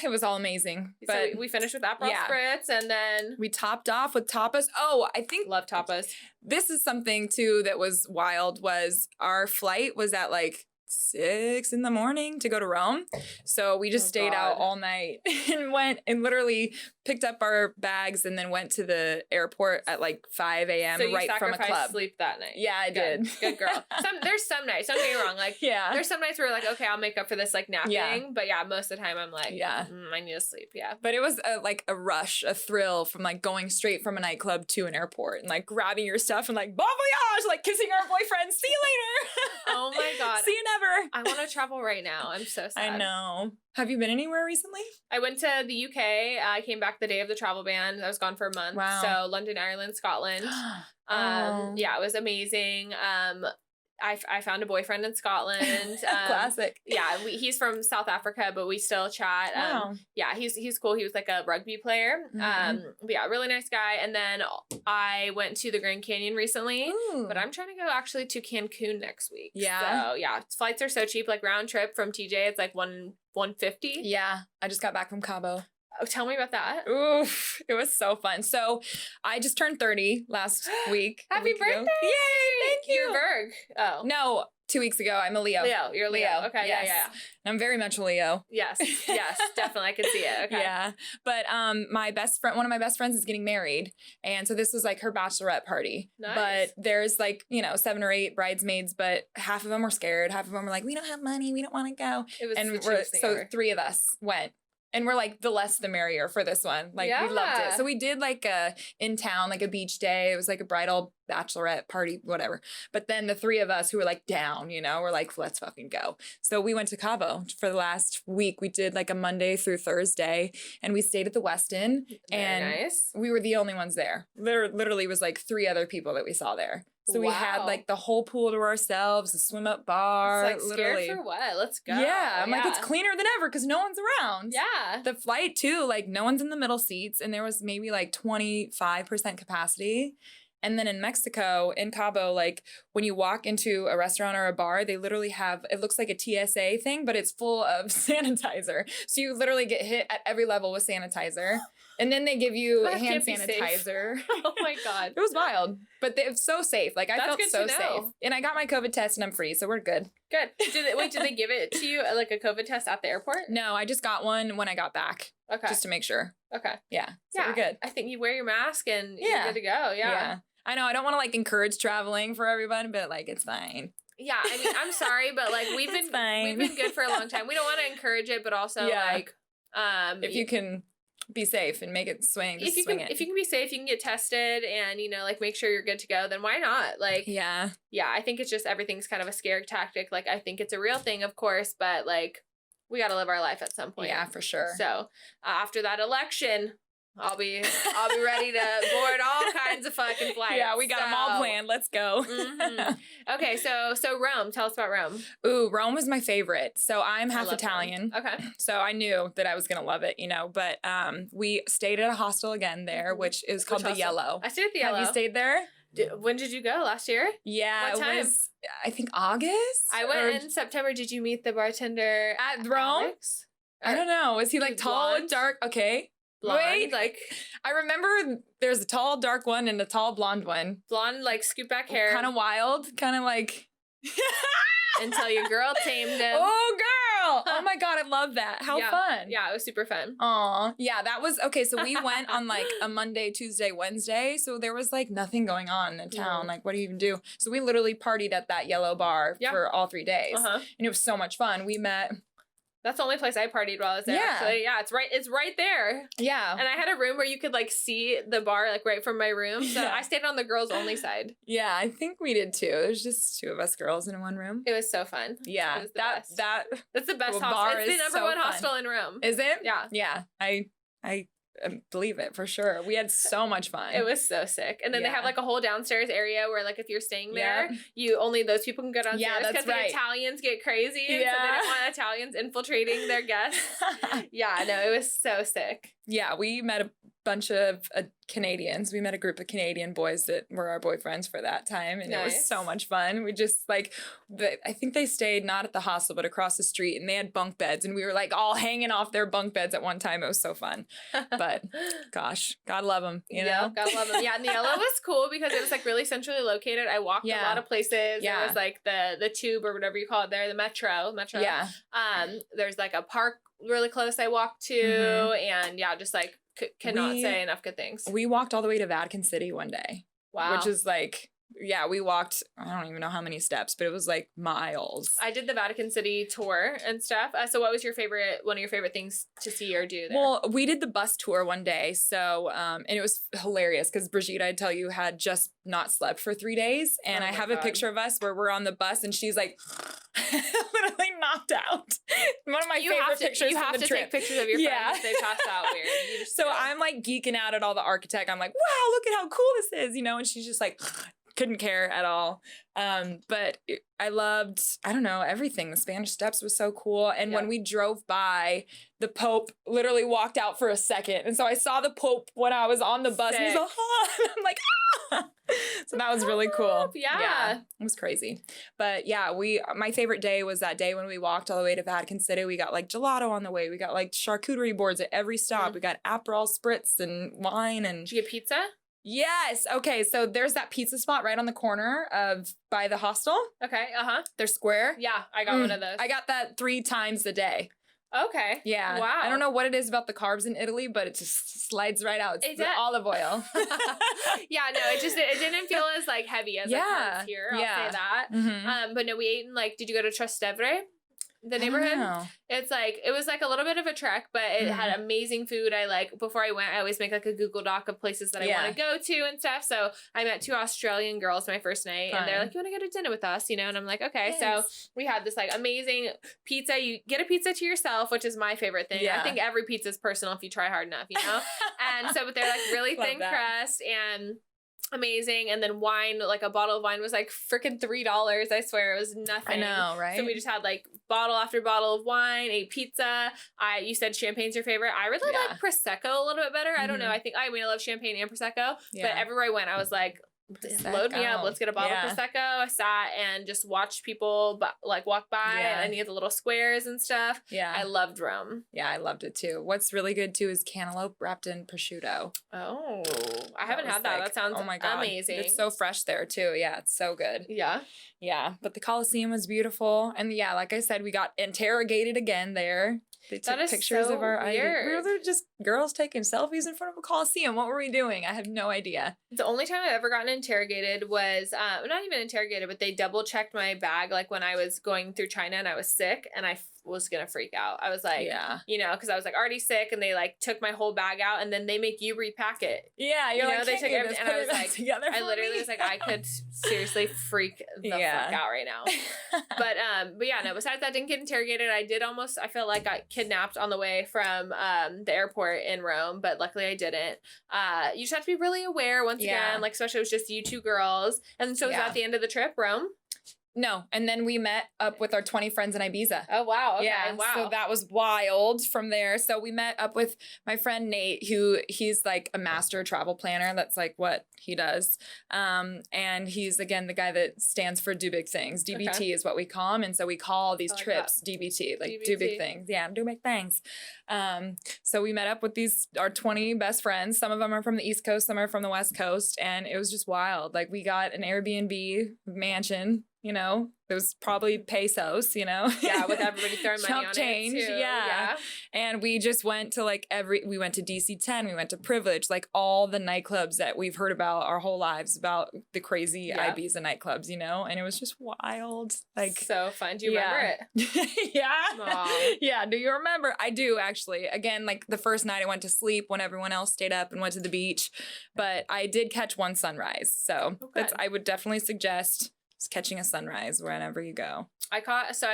It was all amazing. But so we finished with Aperol Spritz, and then we topped off with tapas. Oh, I think love tapas. This is something too that was wild. Was our flight was at like 6 a.m. to go to Rome. So we just stayed out all night and went and literally picked up our bags and then went to the airport at like 5 a.m. So right from a club. Sleep that night. Yeah, I did. Good girl. There's some nights, don't get me wrong. Like, there's some nights where like, okay, I'll make up for this like napping. Yeah. But most of the time I'm like, I need to sleep. Yeah. But it was like a rush, a thrill from like going straight from a nightclub to an airport and like grabbing your stuff and like bon voyage, like kissing our boyfriend. See you later. Oh my God. See you never. I want to travel right now. I'm so sad. I know. Have you been anywhere recently? I went to the UK. I came back the day of the travel ban. I was gone for a month. Wow. So London, Ireland, Scotland. Yeah, it was amazing. I found a boyfriend in Scotland. Classic. Yeah, he's from South Africa, but we still chat. Wow. Yeah, he's cool. He was like a rugby player. But yeah, really nice guy. And then I went to the Grand Canyon recently. Ooh. But I'm trying to go actually to Cancun next week. Yeah. So yeah, flights are so cheap. Like round trip from TJ, it's like $150. Yeah, I just got back from Cabo. Oh, tell me about that. Oof, it was so fun. So I just turned 30 last week. Happy birthday! Ago. Yay! Thank you. You're a Virg. Oh. No, 2 weeks ago. I'm a Leo. You're Leo. Okay, yes. yeah. And I'm very much a Leo. Yes, definitely. I can see it. Okay. Yeah. But one of my best friends is getting married. And so this was like her bachelorette party. Nice. But there's like, 7 or 8 bridesmaids, but half of them were scared. Half of them were like, we don't have money. We don't want to go. It was and the cheapest thing ever. 3 of us went. And we're like, the less the merrier for this one. Like, we loved it. So we did like in town, like a beach day. It was like a bridal bachelorette party, whatever. But then the 3 of us who were like down, we're like, let's fucking go. So we went to Cabo for the last week. We did like a Monday through Thursday and we stayed at the Westin. Very nice. We were the only ones there. Literally was like 3 other people that we saw there. So we had like the whole pool to ourselves, a swim up bar. It's like literally. Scared for what? Let's go. Yeah. I'm like, it's cleaner than ever because no one's around. Yeah. The flight too, like no one's in the middle seats and there was maybe like 25% capacity. And then in Mexico, in Cabo, like when you walk into a restaurant or a bar, they literally have, it looks like a TSA thing, but it's full of sanitizer. So you literally get hit at every level with sanitizer. And then they give you hand sanitizer. Oh my God. It was wild, but it's so safe. Like I felt so safe. And I got my COVID test and I'm free, so we're good. Good. Did they give it to you like a COVID test at the airport? No, I just got one when I got back. Okay. Just to make sure. Okay. Yeah. So we're good. I think you wear your mask and you're good to go. Yeah. I know. I don't want to like encourage traveling for everyone, but like it's fine. Yeah. I mean, I'm sorry, but like we've been good for a long time. We don't want to encourage it, but also like if you can be safe and make it swing. If you can be safe, you can get tested and like make sure you're good to go, then why not? Like yeah, I think it's just everything's kind of a scare tactic. Like I think it's a real thing, of course, but like we got to live our life at some point. Yeah, for sure. So after that election, I'll be ready to board all kinds of fucking flights. Yeah, we got them all planned. Let's go. Okay, so Rome. Tell us about Rome. Ooh, Rome was my favorite. So I'm half Italian. Rome. Okay. So I knew that I was gonna love it, But we stayed at a hostel again there, which is called the Yellow. I stayed at the Yellow. Have you stayed there? When did you go? Last year? Yeah, what time? It was, I think August. I went in September. Did you meet the bartender at Rome? Alex? I don't know. Is he like tall and dark? Okay. Blonde, wait, like I remember there's a tall dark one and a tall blonde one. Blonde, like scoop back hair. Kind of wild, kind of like until your girl tamed him. Oh girl. Oh my God, I love that. How fun. Yeah, it was super fun. Aw. Yeah, that was okay. So we went on like a Monday, Tuesday, Wednesday. So there was like nothing going on in town. Like, what do you even do? So we literally partied at that Yellow bar for all 3 days. And it was so much fun. We met. That's the only place I partied while I was there. Yeah. Actually. Yeah, it's right there. Yeah. And I had a room where you could like see the bar like right from my room. So I stayed on the girls only side. Yeah, I think we did too. There's just 2 of us girls in one room. It was so fun. Yeah. That's the best hostel. It's the number one hostel in Rome. Is it? Yeah. Yeah. I believe it for sure. We had so much fun. It was so sick. And then they have like a whole downstairs area where like if you're staying there, you only those people can go downstairs. Yeah, that's right. The Italians get crazy. Yeah. So they don't want Italians infiltrating their guests. Yeah, no, it was so sick. Yeah, we met a bunch of Canadians. We met a group of Canadian boys that were our boyfriends for that time. And it was so much fun. We just like, I think they stayed not at the hostel, but across the street, and they had bunk beds. And we were like all hanging off their bunk beds at one time. It was so fun. But gosh, God love them, you know? God love them. Yeah, Niella was cool because it was like really centrally located. I walked a lot of places. Yeah. There was like the tube or whatever you call it there, the metro. Yeah. There's like a park really close I walked to, and just like cannot say enough good things. We walked all the way to Vatican City one day. Wow. Which is like, we walked, I don't even know how many steps, but it was like miles. I did the Vatican City tour and stuff. So what was one of your favorite things to see or do there? Well, we did the bus tour one day. So, and it was hilarious because Brigitte, I tell you, had just not slept for 3 days. And I have a picture of us where we're on the bus and she's like literally knocked out. One of my favorite pictures you from the trip. You have to take pictures of your friends if they pass out weird. So I'm like geeking out at all the architect. I'm like, wow, look at how cool this is, you know? And she's just like, couldn't care at all. But I loved, I don't know, everything. The Spanish Steps was so cool. And when we drove by, the Pope literally walked out for a second. And so I saw the Pope when I was on the bus. And he's like, oh. And I'm like, ah. So that was really cool. Yeah. It was crazy. But my favorite day was that day when we walked all the way to Vatican City. We got like gelato on the way. We got like charcuterie boards at every stop. We got Aperol spritz and wine. And did you get pizza? Yes. Okay. So there's that pizza spot right on the corner by the hostel. Okay. They're square. Yeah, I got one of those. I got that 3 times a day. Okay. Yeah. Wow. I don't know what it is about the carbs in Italy, but it just slides right out. It's the olive oil. Yeah, no, it didn't feel as like heavy as it comes here. I'll say that. Mm-hmm. But no, we ate in like, did you go to Trastevere? The neighborhood? It's like, it was like a little bit of a trek, but it had amazing food. Before I went, I always make like a Google Doc of places that I want to go to and stuff. So I met 2 Australian girls my first night and they're like, you want to go to dinner with us? You know? And I'm like, okay. Yes. So we had this like amazing pizza. You get a pizza to yourself, which is my favorite thing. Yeah. I think every pizza is personal if you try hard enough, you know? And so, but they're like really thin crust and amazing. And then wine, like a bottle of wine was like freaking $3. I swear it was nothing. I know, right? So we just had like bottle after bottle of wine, ate pizza. You said champagne's your favorite. I really like Prosecco a little bit better. I don't know. I love champagne and Prosecco, but everywhere I went, I was like, load me up. Let's get a bottle of Prosecco. I sat and just watched people like walk by and you get the little squares and stuff. Yeah. I loved Rome. Yeah, I loved it too. What's really good too is cantaloupe wrapped in prosciutto. Oh, I haven't had that. That sounds amazing. It's so fresh there too. Yeah, it's so good. Yeah. Yeah, but the Colosseum was beautiful. And like I said, we got interrogated again there. They took pictures of our ID. We were just girls taking selfies in front of a Coliseum. What were we doing? I have no idea. The only time I've ever gotten interrogated was, not even interrogated, but they double checked my bag like when I was going through China and I was sick and I was gonna freak out. I was like, you know, because I was like already sick and they like took my whole bag out and then they make you repack it. Yeah, you're like, they took everything and I was like, I literally was like, I could seriously freak the fuck out right now. But yeah, no, besides that, didn't get interrogated. I felt like I got kidnapped on the way from the airport in Rome, but luckily I didn't. You just have to be really aware once again, like especially it was just you 2 girls. And so was that the end of the trip, Rome? No. And then we met up with our 20 friends in Ibiza. Oh, wow. Okay. Yeah. Wow. So that was wild from there. So we met up with my friend Nate, he's like a master travel planner. That's like what he does. And he's, again, the guy that stands for Do Big Things. DBT is what we call him. And so we call these trips DBT, like DBT. Do Big Things. Yeah, do big things. So we met up with our 20 best friends. Some of them are from the East Coast, some are from the West Coast. And it was just wild. Like we got an Airbnb mansion. You know, it was probably pesos, you know? Yeah, with everybody throwing money on change, it too. Yeah. And we just went to like we went to DC-10, we went to Privilege, like all the nightclubs that we've heard about our whole lives, about the crazy Ibiza nightclubs, you know? And it was just wild. Like so fun. Do you remember it? Yeah. Aww. Yeah. Do you remember? I do, actually. Again, like the first night I went to sleep when everyone else stayed up and went to the beach. But I did catch one sunrise. So I would definitely suggest catching a sunrise whenever you go. I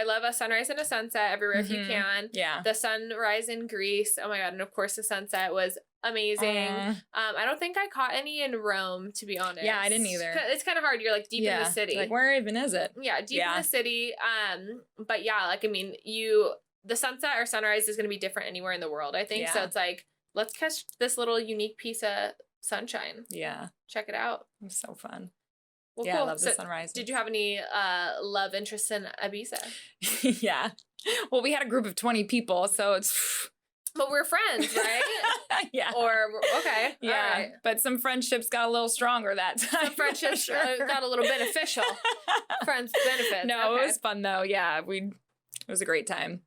love a sunrise and a sunset everywhere if you can. Yeah. The sunrise in Greece, oh my God. And of course the sunset was amazing. I don't think I caught any in Rome, to be honest. Yeah, I didn't either. It's kind of hard. You're like deep in the city. Like, where even is it? Yeah, deep in the city. But yeah, like, I mean, the sunset or sunrise is going to be different anywhere in the world, I think. So it's like, let's catch this little unique piece of sunshine. Yeah. Check it out. It was so fun. Well, yeah, cool. I love the sunrise. Did you have any love interests in Ibiza? Yeah. Well, we had a group of 20 people, so it's... But we're friends, right? Yeah. Or, okay. Yeah. All right. But some friendships got a little stronger that time. Some friendships got a little beneficial. Friends benefits. No, it was fun, though. Yeah, it was a great time.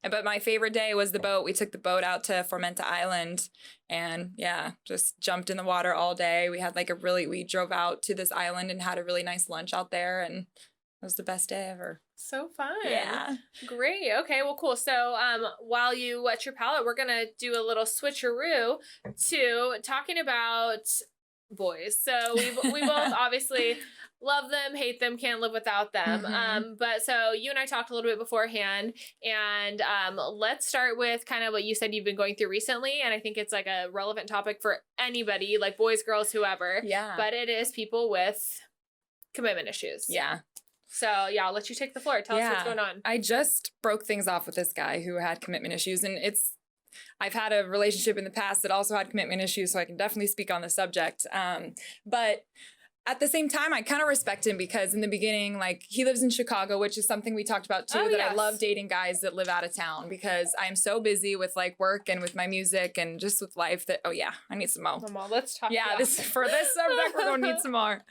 But my favorite day was the boat. We took the boat out to Formenta Island and just jumped in the water all day. We had we drove out to this island and had a really nice lunch out there, and it was the best day ever. So fun. Yeah. Great. Okay, well, cool. So while you wet your palate, we're going to do a little switcheroo to talking about boys. So we both obviously love them, hate them, can't live without them. But so you and I talked a little bit beforehand, and let's start with kind of what you said you've been going through recently. And I think it's like a relevant topic for anybody, like boys, girls, whoever. Yeah. But it is people with commitment issues. Yeah. So yeah, I'll let you take the floor. Tell us what's going on. I just broke things off with this guy who had commitment issues, and I've had a relationship in the past that also had commitment issues, so I can definitely speak on the subject. But at the same time, I kind of respect him because in the beginning, like, he lives in Chicago, which is something we talked about too, I love dating guys that live out of town because I'm so busy with like work and with my music and just with life that, I need some more. Let's talk. Yeah, for this subject, we're going to need some more.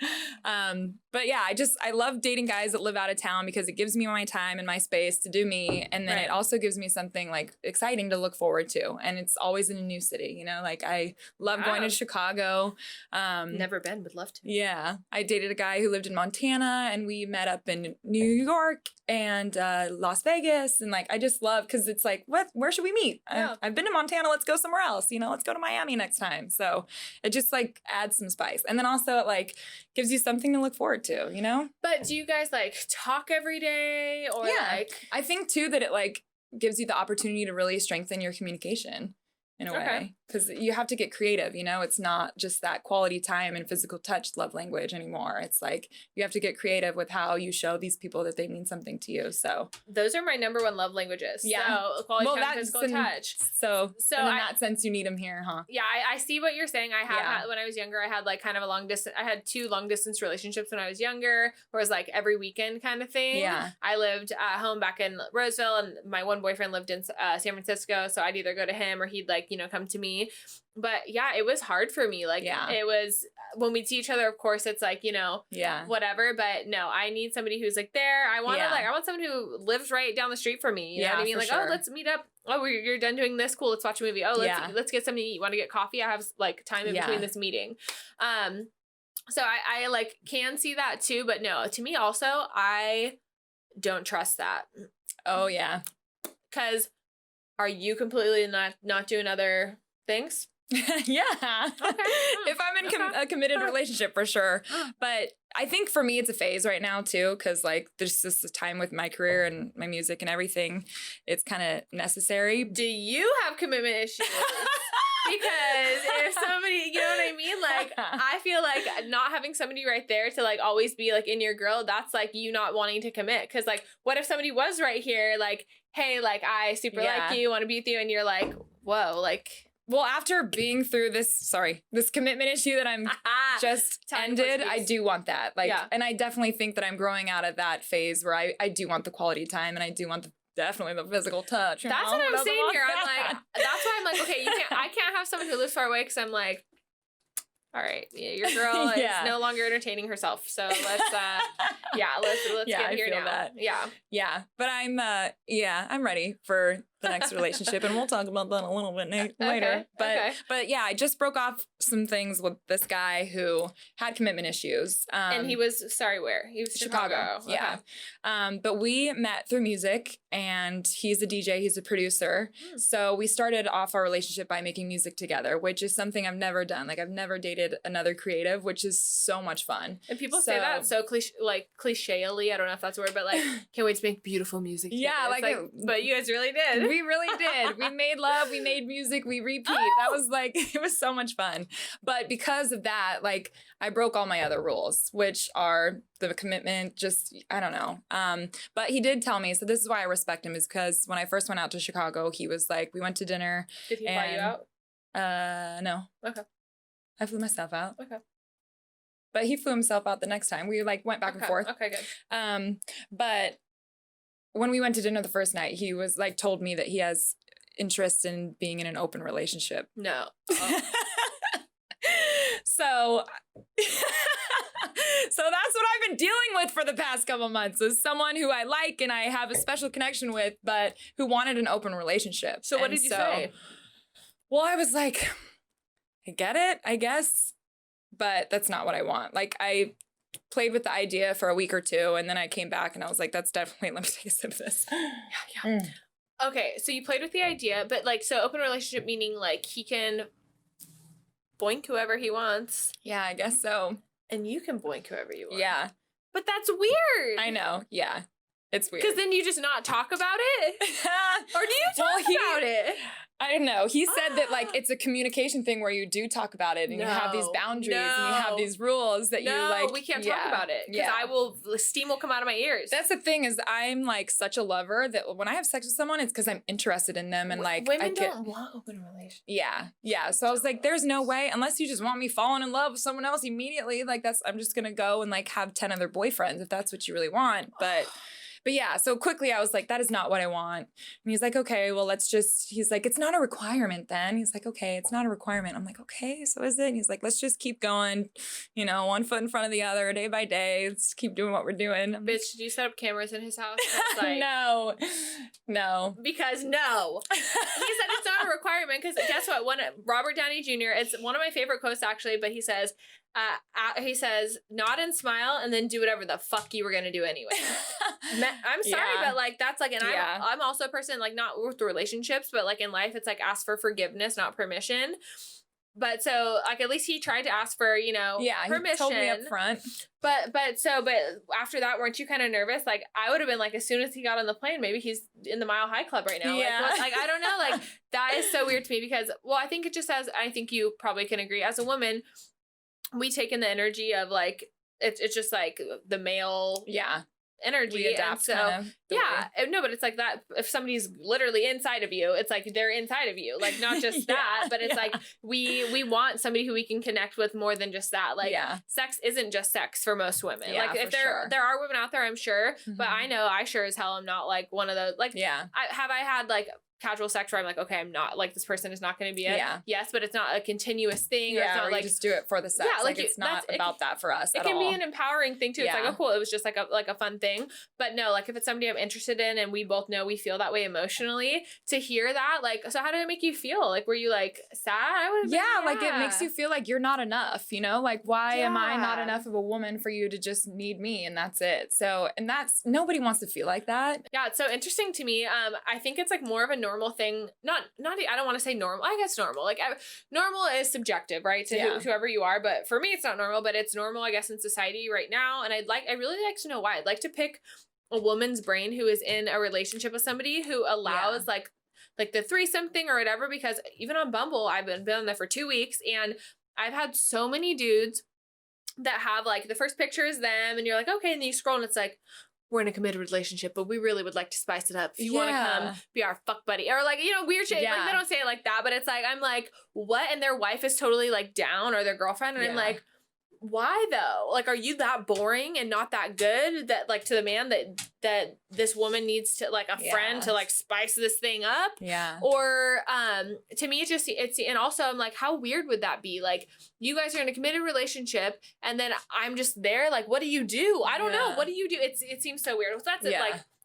But yeah, I love dating guys that live out of town because it gives me my time and my space to do me. And then it also gives me something like exciting to look forward to. And it's always in a new city, like I love going to Chicago. Never been, would love to. Yeah. I dated a guy who lived in Montana and we met up in New York and Las Vegas. And like, I just love, because it's like, where should we meet? I've been to Montana. Let's go somewhere else. Let's go to Miami next time. So it just like adds some spice. And then also it like gives you something to look forward to, But do you guys like talk every day or like? I think too that it like gives you the opportunity to really strengthen your communication in a way, because you have to get creative, it's not just that quality time and physical touch love language anymore. It's like you have to get creative with how you show these people that they mean something to you. So those are my number one love languages. So quality time, physical touch. So in that sense, you need them here, huh? Yeah, I see what you're saying. I had when I was younger, I had like kind of a long distance. I had 2 long distance relationships when I was younger, where it was like every weekend kind of thing. Yeah, I lived at home back in Roseville, and my one boyfriend lived in San Francisco, so I'd either go to him or he'd like come to me. But yeah, it was hard for me. Like it was when we'd see each other, of course it's like, whatever. But no, I need somebody who's like there. I want someone who lives right down the street from me. You know what I mean? Like, oh, let's meet up. Oh, you're done doing this. Cool. Let's watch a movie. Oh, let's get something to eat. Want to get coffee? I have like time in between this meeting. So I like can see that too, but no, to me also, I don't trust that. Oh yeah. 'Cause are you completely not doing other things? Yeah. Okay. If I'm in a committed relationship, for sure. But I think for me, it's a phase right now too, because like there's just this time with my career and my music and everything. It's kind of necessary. Do you have commitment issues? Because if somebody, you know what I mean? Like, I feel like not having somebody right there to like always be like in your grill, that's like you not wanting to commit. Because like, what if somebody was right here, like, hey, like I super like you, want to be with you, and you're like, whoa, like. Well, after being through this commitment issue that I'm just ended, I do want that. Like, and I definitely think that I'm growing out of that phase where I do want the quality time and I do want definitely the physical touch. That's what I'm saying here. I'm like, that's why I'm like, okay, I can't have someone who lives far away because I'm like, all right, your girl is no longer entertaining herself. So let's let's get here now. That. Yeah. But I'm ready for the next relationship, and we'll talk about that a little bit later. But yeah, I just broke off some things with this guy who had commitment issues. And he was where? He was Chicago. Yeah. But we met through music, and he's a DJ, he's a producer. So we started off our relationship by making music together, which is something I've never done. Like I've never dated another creative, which is so much fun. And people say that so cliche cliche-ly, I don't know if that's a word, but like, can't wait to make beautiful music together. Yeah, but you guys really did. We really did. We made love, we made music, we repeat. That was like, it was so much fun. But because of that, like, I broke all my other rules, which are the commitment, just, I don't know. But he did tell me, so this is why I respect him, is because when I first went out to Chicago, he was like, we went to dinner. Did he fly you out? No. Okay. I flew myself out. Okay. But he flew himself out the next time. We like went back and forth. Okay, good. But when we went to dinner the first night, he was like, told me that he has interest in being in an open relationship. No. Oh. So that's what I've been dealing with for the past couple months, is someone who I like and I have a special connection with, but who wanted an open relationship. So what did you say? Well, I was like, I get it, I guess, but that's not what I want. Like, I played with the idea for a week or two, and then I came back and I was like, that's definitely, let me take a sip of this. Yeah. Okay, so you played with the idea, but like, so open relationship meaning like he can boink whoever he wants. Yeah, I guess so. And you can boink whoever you want. Yeah. But that's weird. I know, yeah. It's weird. Because then you just not talk about it? Or do you talk about it? I don't know. He said that like it's a communication thing where you do talk about it and you have these boundaries and you have these rules that you like. No, we can't talk about it because steam will come out of my ears. That's the thing, is I'm like such a lover that when I have sex with someone, it's because I'm interested in them and like women don't want open relationships. Yeah. So I was like, there's no way, unless you just want me falling in love with someone else immediately. Like I'm just gonna go and like have 10 other boyfriends if that's what you really want. But yeah, so quickly I was like, that is not what I want. And he's like, okay, well, he's like, it's not a requirement then. He's like, okay, it's not a requirement. I'm like, okay, so is it? And he's like, let's just keep going, one foot in front of the other, day by day. Let's keep doing what we're doing. Bitch, did you set up cameras in his house? Like, No. Because no. He said it's not a requirement because guess what? Robert Downey Jr., it's one of my favorite quotes actually, but he says, nod and smile and then do whatever the fuck you were going to do anyway. I'm sorry, but like, that's like, and I'm also a person like not with relationships, but like in life, it's like ask for forgiveness, not permission. But so like, at least he tried to ask for, permission. He told me up front. But after that, weren't you kind of nervous? Like I would have been like, as soon as he got on the plane, maybe he's in the Mile High Club right now. Yeah. Like I don't know. Like that is so weird to me because, well, I think it just has, I think you probably can agree as a woman, we take in the energy of like, it's just like the male energy. We adapt so, kind of. No, but it's like that. If somebody's literally inside of you, it's like they're inside of you. Like not just that, but it's like we want somebody who we can connect with more than just that. Like sex isn't just sex for most women. Yeah, like if there are women out there, I'm sure, but I know I sure as hell am not like one of those. Like I had like casual sex where I'm like, okay, I'm not like, this person is not going to be yes, but it's not a continuous thing. Yeah, or it's not or like you just do it for the sex. Yeah, like it's not about that for us. It can be an empowering thing too. It's like, oh cool, it was just like a fun thing. But no, like if it's somebody I'm interested in and we both know we feel that way emotionally, to hear that, like, so how did it make you feel? Like, were you like sad? Like it makes you feel like you're not enough, like why am I not enough of a woman for you to just need me and that's it. So, and that's, nobody wants to feel like that. Yeah, it's so interesting to me. I think it's like more of a normal thing. Not I don't want to say normal. I guess normal. Like normal is subjective, right? To whoever you are. But for me, it's not normal, but it's normal, I guess, in society right now. And I really like to know why. I'd like to pick a woman's brain who is in a relationship with somebody who allows like the threesome thing or whatever, because even on Bumble, I've been on there for 2 weeks and I've had so many dudes that have like the first picture is them and you're like, okay, and then you scroll and it's like, we're in a committed relationship, but we really would like to spice it up. If you want to come be our fuck buddy or like, weird shit. Like they don't say it like that, but it's like, I'm like, what? And their wife is totally like down, or their girlfriend. And I'm like, why though? Like, are you that boring and not that good that like to the man that this woman needs to like a friend to like spice this thing up? Yeah. Or to me it's and also I'm like, how weird would that be? Like you guys are in a committed relationship and then I'm just there. Like, what do you do? I don't know. What do you do? It seems so weird. So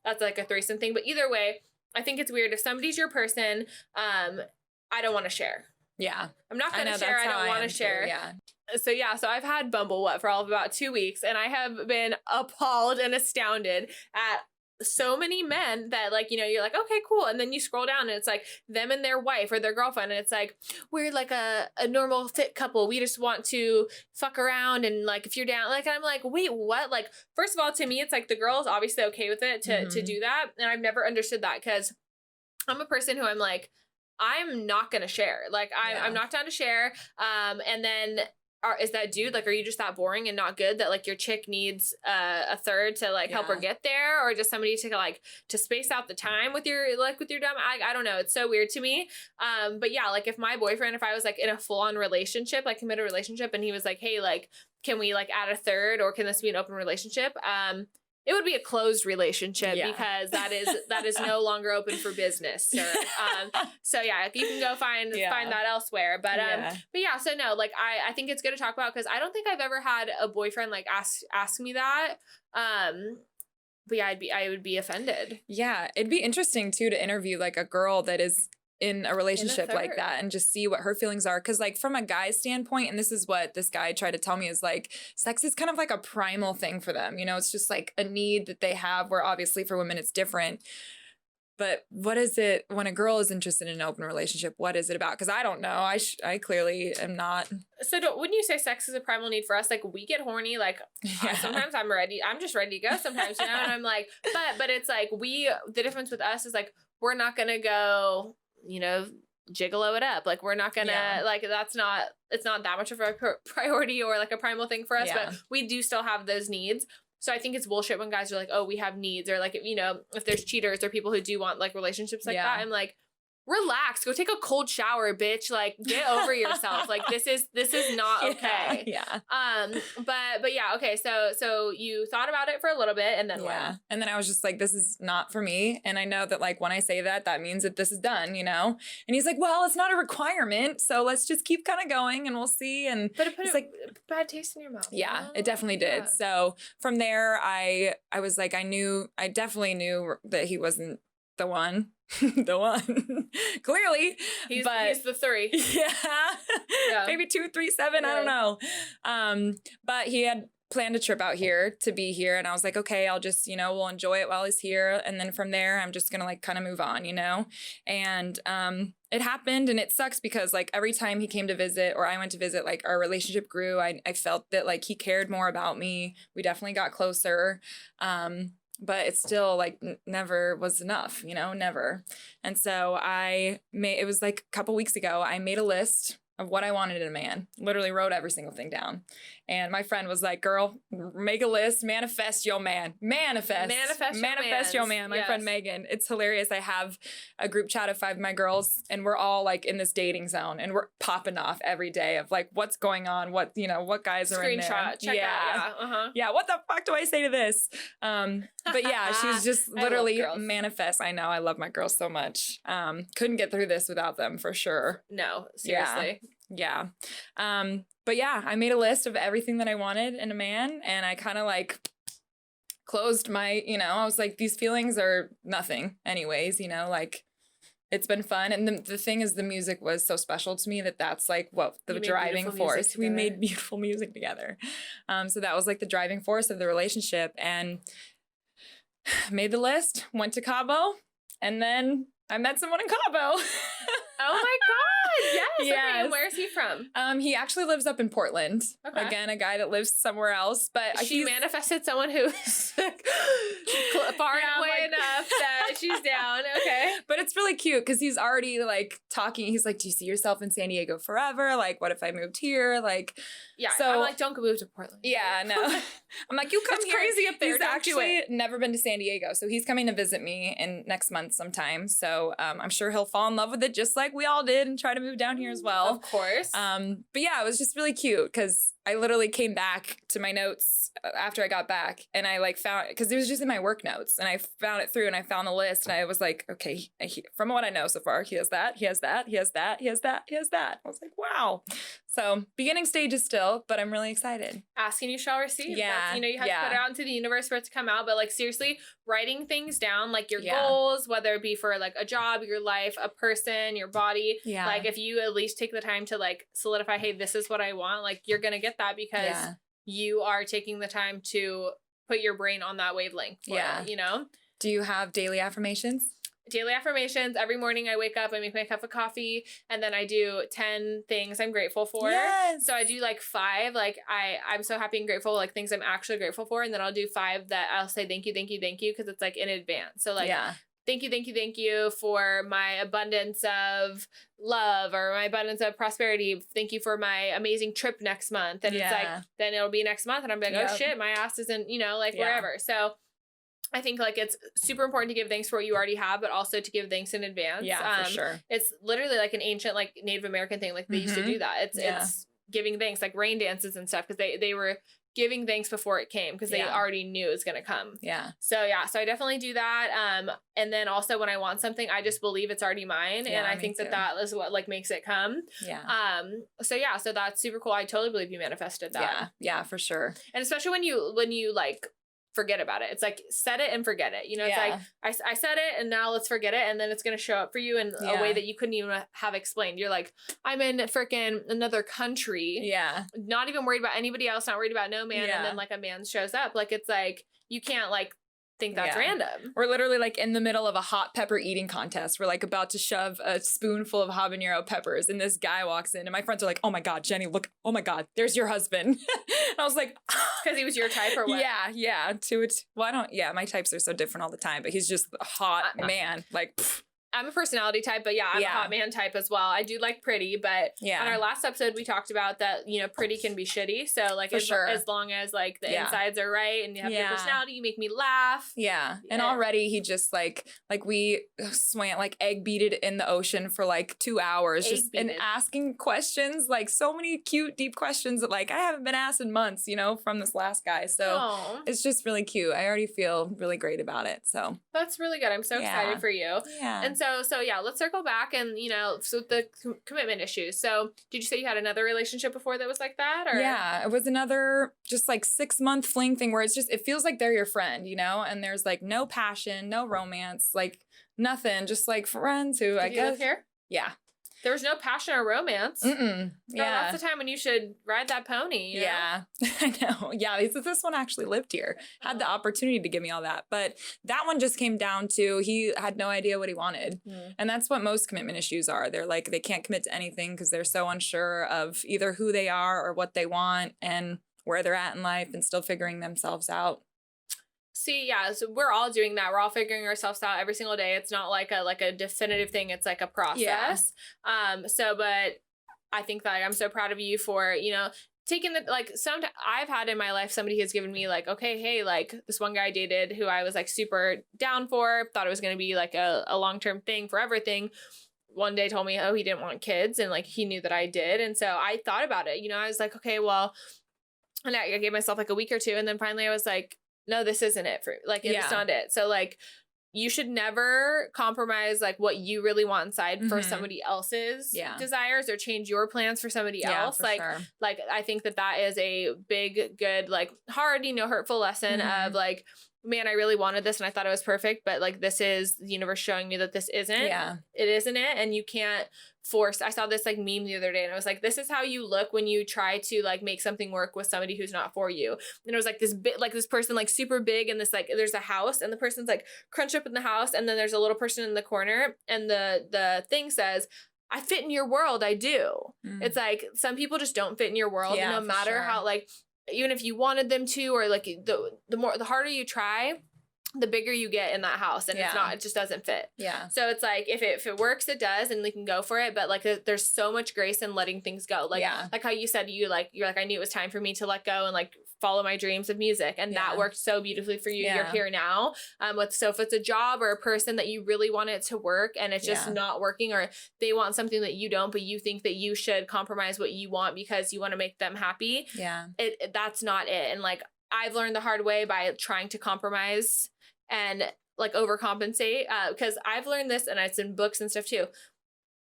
that's like a threesome thing. But either way, I think it's weird if somebody's your person. I don't want to share. Yeah. I'm not going to share. I don't want to share. Yeah. So I've had Bumble for all of about 2 weeks and I have been appalled and astounded at so many men that like, you know, you're like, okay, cool. And then you scroll down and it's like them and their wife or their girlfriend. And it's like, we're like a normal fit couple. We just want to fuck around. And like, if you're down, like, I'm like, wait, what? Like, first of all, to me, it's like the girl is obviously okay with it to do that. And I've never understood that because I'm a person who I'm like, I'm not going to share. Like, I'm not down to share. And then is that dude, like, are you just that boring and not good that like your chick needs a third to like help her get there, or just somebody to like to space out the time with your dumb, I don't know, it's so weird to me. But yeah, like if my boyfriend, if I was like in a full-on relationship, like committed relationship, and he was like, hey, like, can we like add a third, or can this be an open relationship? It would be a closed relationship because that is no longer open for business, sir. So yeah, you can go find that elsewhere. But yeah, so no, like I think it's good to talk about because I don't think I've ever had a boyfriend like ask me that. But yeah, I would be offended. Yeah, it'd be interesting too to interview like a girl that is in a relationship like that and just see what her feelings are. Cause like from a guy's standpoint, and this is what this guy tried to tell me, is like sex is kind of like a primal thing for them. You know, it's just like a need that they have, where obviously for women it's different. But what is it when a girl is interested in an open relationship? What is it about? Because I don't know. I clearly am not. So wouldn't you say sex is a primal need for us? Like we get horny. Like sometimes I'm ready. I'm just ready to go sometimes, you know? And I'm like, but it's like the difference with us is like, we're not going to go, you know, gigolo it up. Like we're not gonna like it's not that much of a priority or like a primal thing for us, but we do still have those needs. So I think it's bullshit when guys are like, oh, we have needs, or like, you know, if there's cheaters or people who do want like relationships like that, I'm like, relax, go take a cold shower, bitch. Like, get over yourself. Like, this is not okay. But yeah, okay. So you thought about it for a little bit, and then what? And then I was just like, this is not for me. And I know that like when I say that, that means that this is done, you know? And he's like, well, it's not a requirement, so let's just keep kind of going and we'll see. And but it put like bad taste in your mouth. Yeah, it definitely did. So from there, I was like, I definitely knew that he wasn't the one. The one. Clearly. He's the 3. Yeah. Maybe 2, 3, 7. I don't know. But he had planned a trip out here to be here. And I was like, okay, I'll just, you know, we'll enjoy it while he's here. And then from there, I'm just going to like kind of move on, you know? And it happened, and it sucks because like every time he came to visit or I went to visit, like our relationship grew. I felt that like he cared more about me. We definitely got closer. But it still like never was enough, you know, never. And so it was like a couple weeks ago, I made a list of what I wanted in a man, literally wrote every single thing down. And my friend was like, girl, make a list, manifest your man, manifest your man. My friend Megan, it's hilarious. I have a group chat of 5 of my girls, and we're all like in this dating zone, and we're popping off every day of like, what's going on? What, you know, what guys are in there? Screenshot, check that. Yeah. What the fuck do I say to this? But yeah, she's just literally manifest. I know. I love my girls so much. Couldn't get through this without them for sure. No, seriously. Yeah. But yeah, I made a list of everything that I wanted in a man, and I kind of like closed my, you know, I was like, these feelings are nothing anyways, you know, like it's been fun. And the thing is, the music was so special to me that's like what the driving force. We made beautiful music together. So that was like the driving force of the relationship, and made the list, went to Cabo, and then I met someone in Cabo. Oh my God. Yes. Okay. And where is he from? He actually lives up in Portland. Okay. Again, a guy that lives somewhere else, but she manifested someone who's far away enough that she's down. Okay. But it's really cute because he's already like talking. He's like, do you see yourself in San Diego forever? Like, what if I moved here? Like, so I'm like, don't go move to Portland. Yeah, no. I'm like, you come it's here. Crazy up there. He's actually never been to San Diego, so he's coming to visit me in next month sometime. So I'm sure he'll fall in love with it just like we all did and try to move down here as well. Of course. But yeah, it was just really cute because I literally came back to my notes after I got back, and I like found, because it was just in my work notes, and I found it through, and I found the list, and I was like, okay, from what I know so far, he has that, he has that, he has that, he has that, he has that. I was like, wow. So beginning stages still, but I'm really excited. Asking you shall receive. Yeah. That's, you know, you have to put it out into the universe for it to come out. But like seriously, writing things down, like your goals, whether it be for like a job, your life, a person, your body. Yeah. Like if you at least take the time to like solidify, hey, this is what I want, like you're going to get that because you are taking the time to put your brain on that wavelength for it, you know? Do you have daily affirmations? Daily affirmations. Every morning I wake up, I make my cup of coffee, and then I do 10 things I'm grateful for. Yes. So I do like 5, like I'm so happy and grateful, like things I'm actually grateful for. And then I'll do 5 that I'll say thank you, thank you, thank you, because it's like in advance. So like, thank you, thank you, thank you for my abundance of love or my abundance of prosperity. Thank you for my amazing trip next month. And it's like, then it'll be next month and I'm like, oh shit, my ass isn't, like wherever. So I think like it's super important to give thanks for what you already have, but also to give thanks in advance. Yeah, for sure. It's literally like an ancient like Native American thing. Like they used to do that. It's giving thanks, like rain dances and stuff, because they were giving thanks before it came because they already knew it was going to come. Yeah. So I definitely do that. And then also when I want something, I just believe it's already mine. And I think that is what like makes it come. Yeah. So that's super cool. I totally believe you manifested that. Yeah, for sure. And especially when you like forget about it. It's like set it and forget it. It's like I said it and now let's forget it, and then it's gonna show up for you in a way that you couldn't even have explained. You're like, I'm in freaking another country. Yeah. Not even worried about anybody else, not worried about no man, and then like a man shows up. Like it's like you can't like think that's random. We're literally like in the middle of a hot pepper eating contest. We're like about to shove a spoonful of habanero peppers, and this guy walks in, and my friends are like, "Oh my God, Jenny, look! Oh my God, there's your husband." And I was like, "Because he was your type, or what?" Yeah. Well, I don't. Yeah, my types are so different all the time, but he's just a hot man. Like. Pfft. I'm a personality type, but I'm a hot man type as well. I do like pretty, but on our last episode, we talked about that, pretty can be shitty. So like, as long as like the insides are right and you have your personality, you make me laugh. Yeah. And already he just like we swam, like egg beaded in the ocean for like 2 hours and asking questions, like so many cute, deep questions that like I haven't been asked in months, from this last guy. So it's just really cute. I already feel really great about it. So that's really good. I'm so excited for you. Yeah. And so let's circle back and, so the commitment issues. So did you say you had another relationship before that was like that? Or? Yeah, it was another just like 6-month fling thing where it feels like they're your friend, and there's like no passion, no romance, like nothing, just like friends who I guess. You live here? Yeah. There was no passion or romance. That's the time when you should ride that pony. Yeah, I know. Yeah, this one actually lived here. Had the opportunity to give me all that. But that one just came down to he had no idea what he wanted. And that's what most commitment issues are. They're like, they can't commit to anything because they're so unsure of either who they are or what they want and where they're at in life and still figuring themselves out. See, so we're all doing that. We're all figuring ourselves out every single day. It's not like a definitive thing. It's like a process. But I think that I'm so proud of you for, taking the, like, I've had in my life, somebody has given me like, okay, hey, like this one guy I dated who I was like super down for, thought it was going to be like a long-term thing, forever thing. One day told me, oh, he didn't want kids. And like, he knew that I did. And so I thought about it, I was like, okay, well, and I gave myself like a week or two. And then finally I was like, no, this isn't it for like, it's not it. So like, you should never compromise like what you really want inside for somebody else's desires or change your plans for somebody else. For like, I think that is a big, good, like hard, hurtful lesson of like, man, I really wanted this and I thought it was perfect, but like, this is the universe showing me that this isn't, it isn't it. And you can't force. I saw this like meme the other day and I was like, this is how you look when you try to like make something work with somebody who's not for you. And it was like this bit, like this person like super big and this like, there's a house and the person's like crunched up in the house. And then there's a little person in the corner and the thing says, I fit in your world. I do. It's like, some people just don't fit in your world. No matter how like, even if you wanted them to, or like the harder you try, the bigger you get in that house, and it just doesn't fit. Yeah. So it's like, if it works, it does, and we can go for it. But like, there's so much grace in letting things go. Like, like how you said, you're like, I knew it was time for me to let go and like follow my dreams of music. And that worked so beautifully for you. You're here now. So if it's a job or a person that you really want it to work and it's just not working, or they want something that you don't, but you think that you should compromise what you want because you want to make them happy. Yeah. That's not it. And like, I've learned the hard way by trying to compromise and like overcompensate, because I've learned this, and it's in books and stuff too.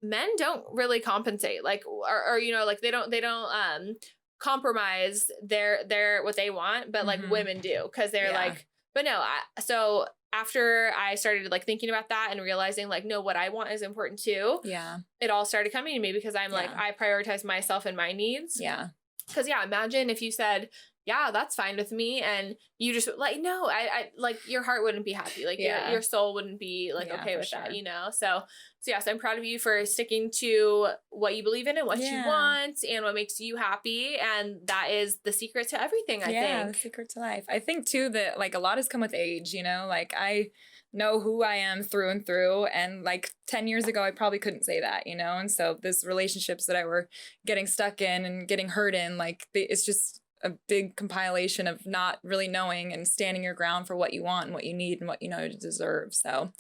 Men don't really compensate, like, or like they don't compromise their what they want, but like women do, because they're like, but no. So after I started like thinking about that and realizing like, no, what I want is important too. Yeah, it all started coming to me because I'm like, I prioritize myself and my needs. Yeah, because imagine if you said, yeah, that's fine with me. And you just like, no, I like your heart wouldn't be happy. Like your soul wouldn't be like, okay with that, you know? So yes, I'm proud of you for sticking to what you believe in and what you want and what makes you happy. And that is the secret to everything, I think. Yeah, the secret to life. I think too that like a lot has come with age, you know, like I know who I am through and through. And like 10 years ago, I probably couldn't say that, you know? And so this relationships that I were getting stuck in and getting hurt in, like it's just a big compilation of not really knowing and standing your ground for what you want and what you need and what you know you deserve. So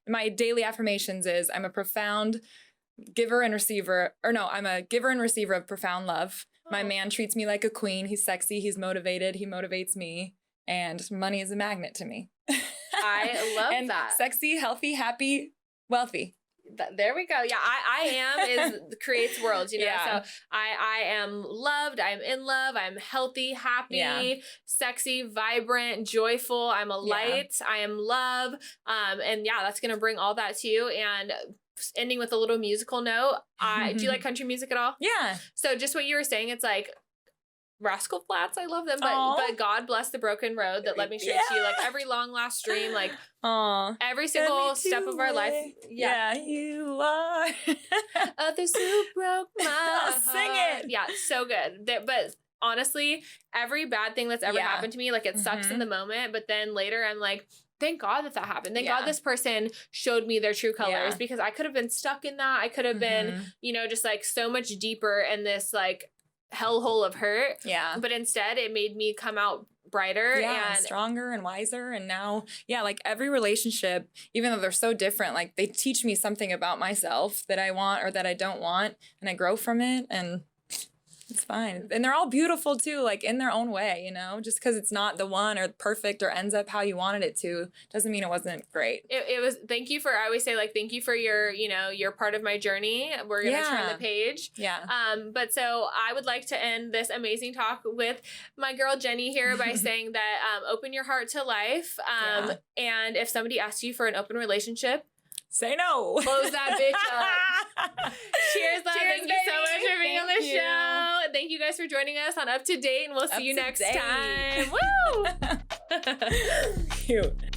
my daily affirmations is I'm a profound giver and receiver, I'm a giver and receiver of profound love. My man treats me like a queen. He's sexy. He's motivated. He motivates me. And money is a magnet to me. I love that. Sexy, healthy, happy, wealthy. There we go. Yeah, I am creates worlds, you know. So I am loved. I'm in love. I'm healthy, happy, sexy, vibrant, joyful. I'm a light. I am love. And that's gonna bring all that to you. And ending with a little musical note. Do you like country music at all? Yeah. So just what you were saying, it's like Rascal Flatts, I love them, but God bless the broken road that led me straight to you. Like every long last dream, like every single step of our life. Yeah, you are. Others who broke my heart. Sing it. Yeah, so good. But honestly, every bad thing that's ever happened to me, like it sucks in the moment, but then later I'm like, thank God that happened. Thank God this person showed me their true colors because I could have been stuck in that. I could have been, you know, just like so much deeper in this like hellhole of hurt. Yeah. But instead it made me come out brighter and stronger and wiser. And now, like every relationship, even though they're so different, like they teach me something about myself that I want or that I don't want. And I grow from it and it's fine. And they're all beautiful too, like in their own way, you know, just because it's not the one or perfect or ends up how you wanted it to doesn't mean it wasn't great. It was, I always say like, thank you for your, you know, you're part of my journey. We're going to turn the page. Yeah. But so I would like to end this amazing talk with my girl Jenny here by saying that open your heart to life. And if somebody asks you for an open relationship, say no. Close that bitch up. Cheers, love. Thank you so much for being on the show. Thank you guys for joining us on Up to Date, and we'll see you next time. Woo! Cute.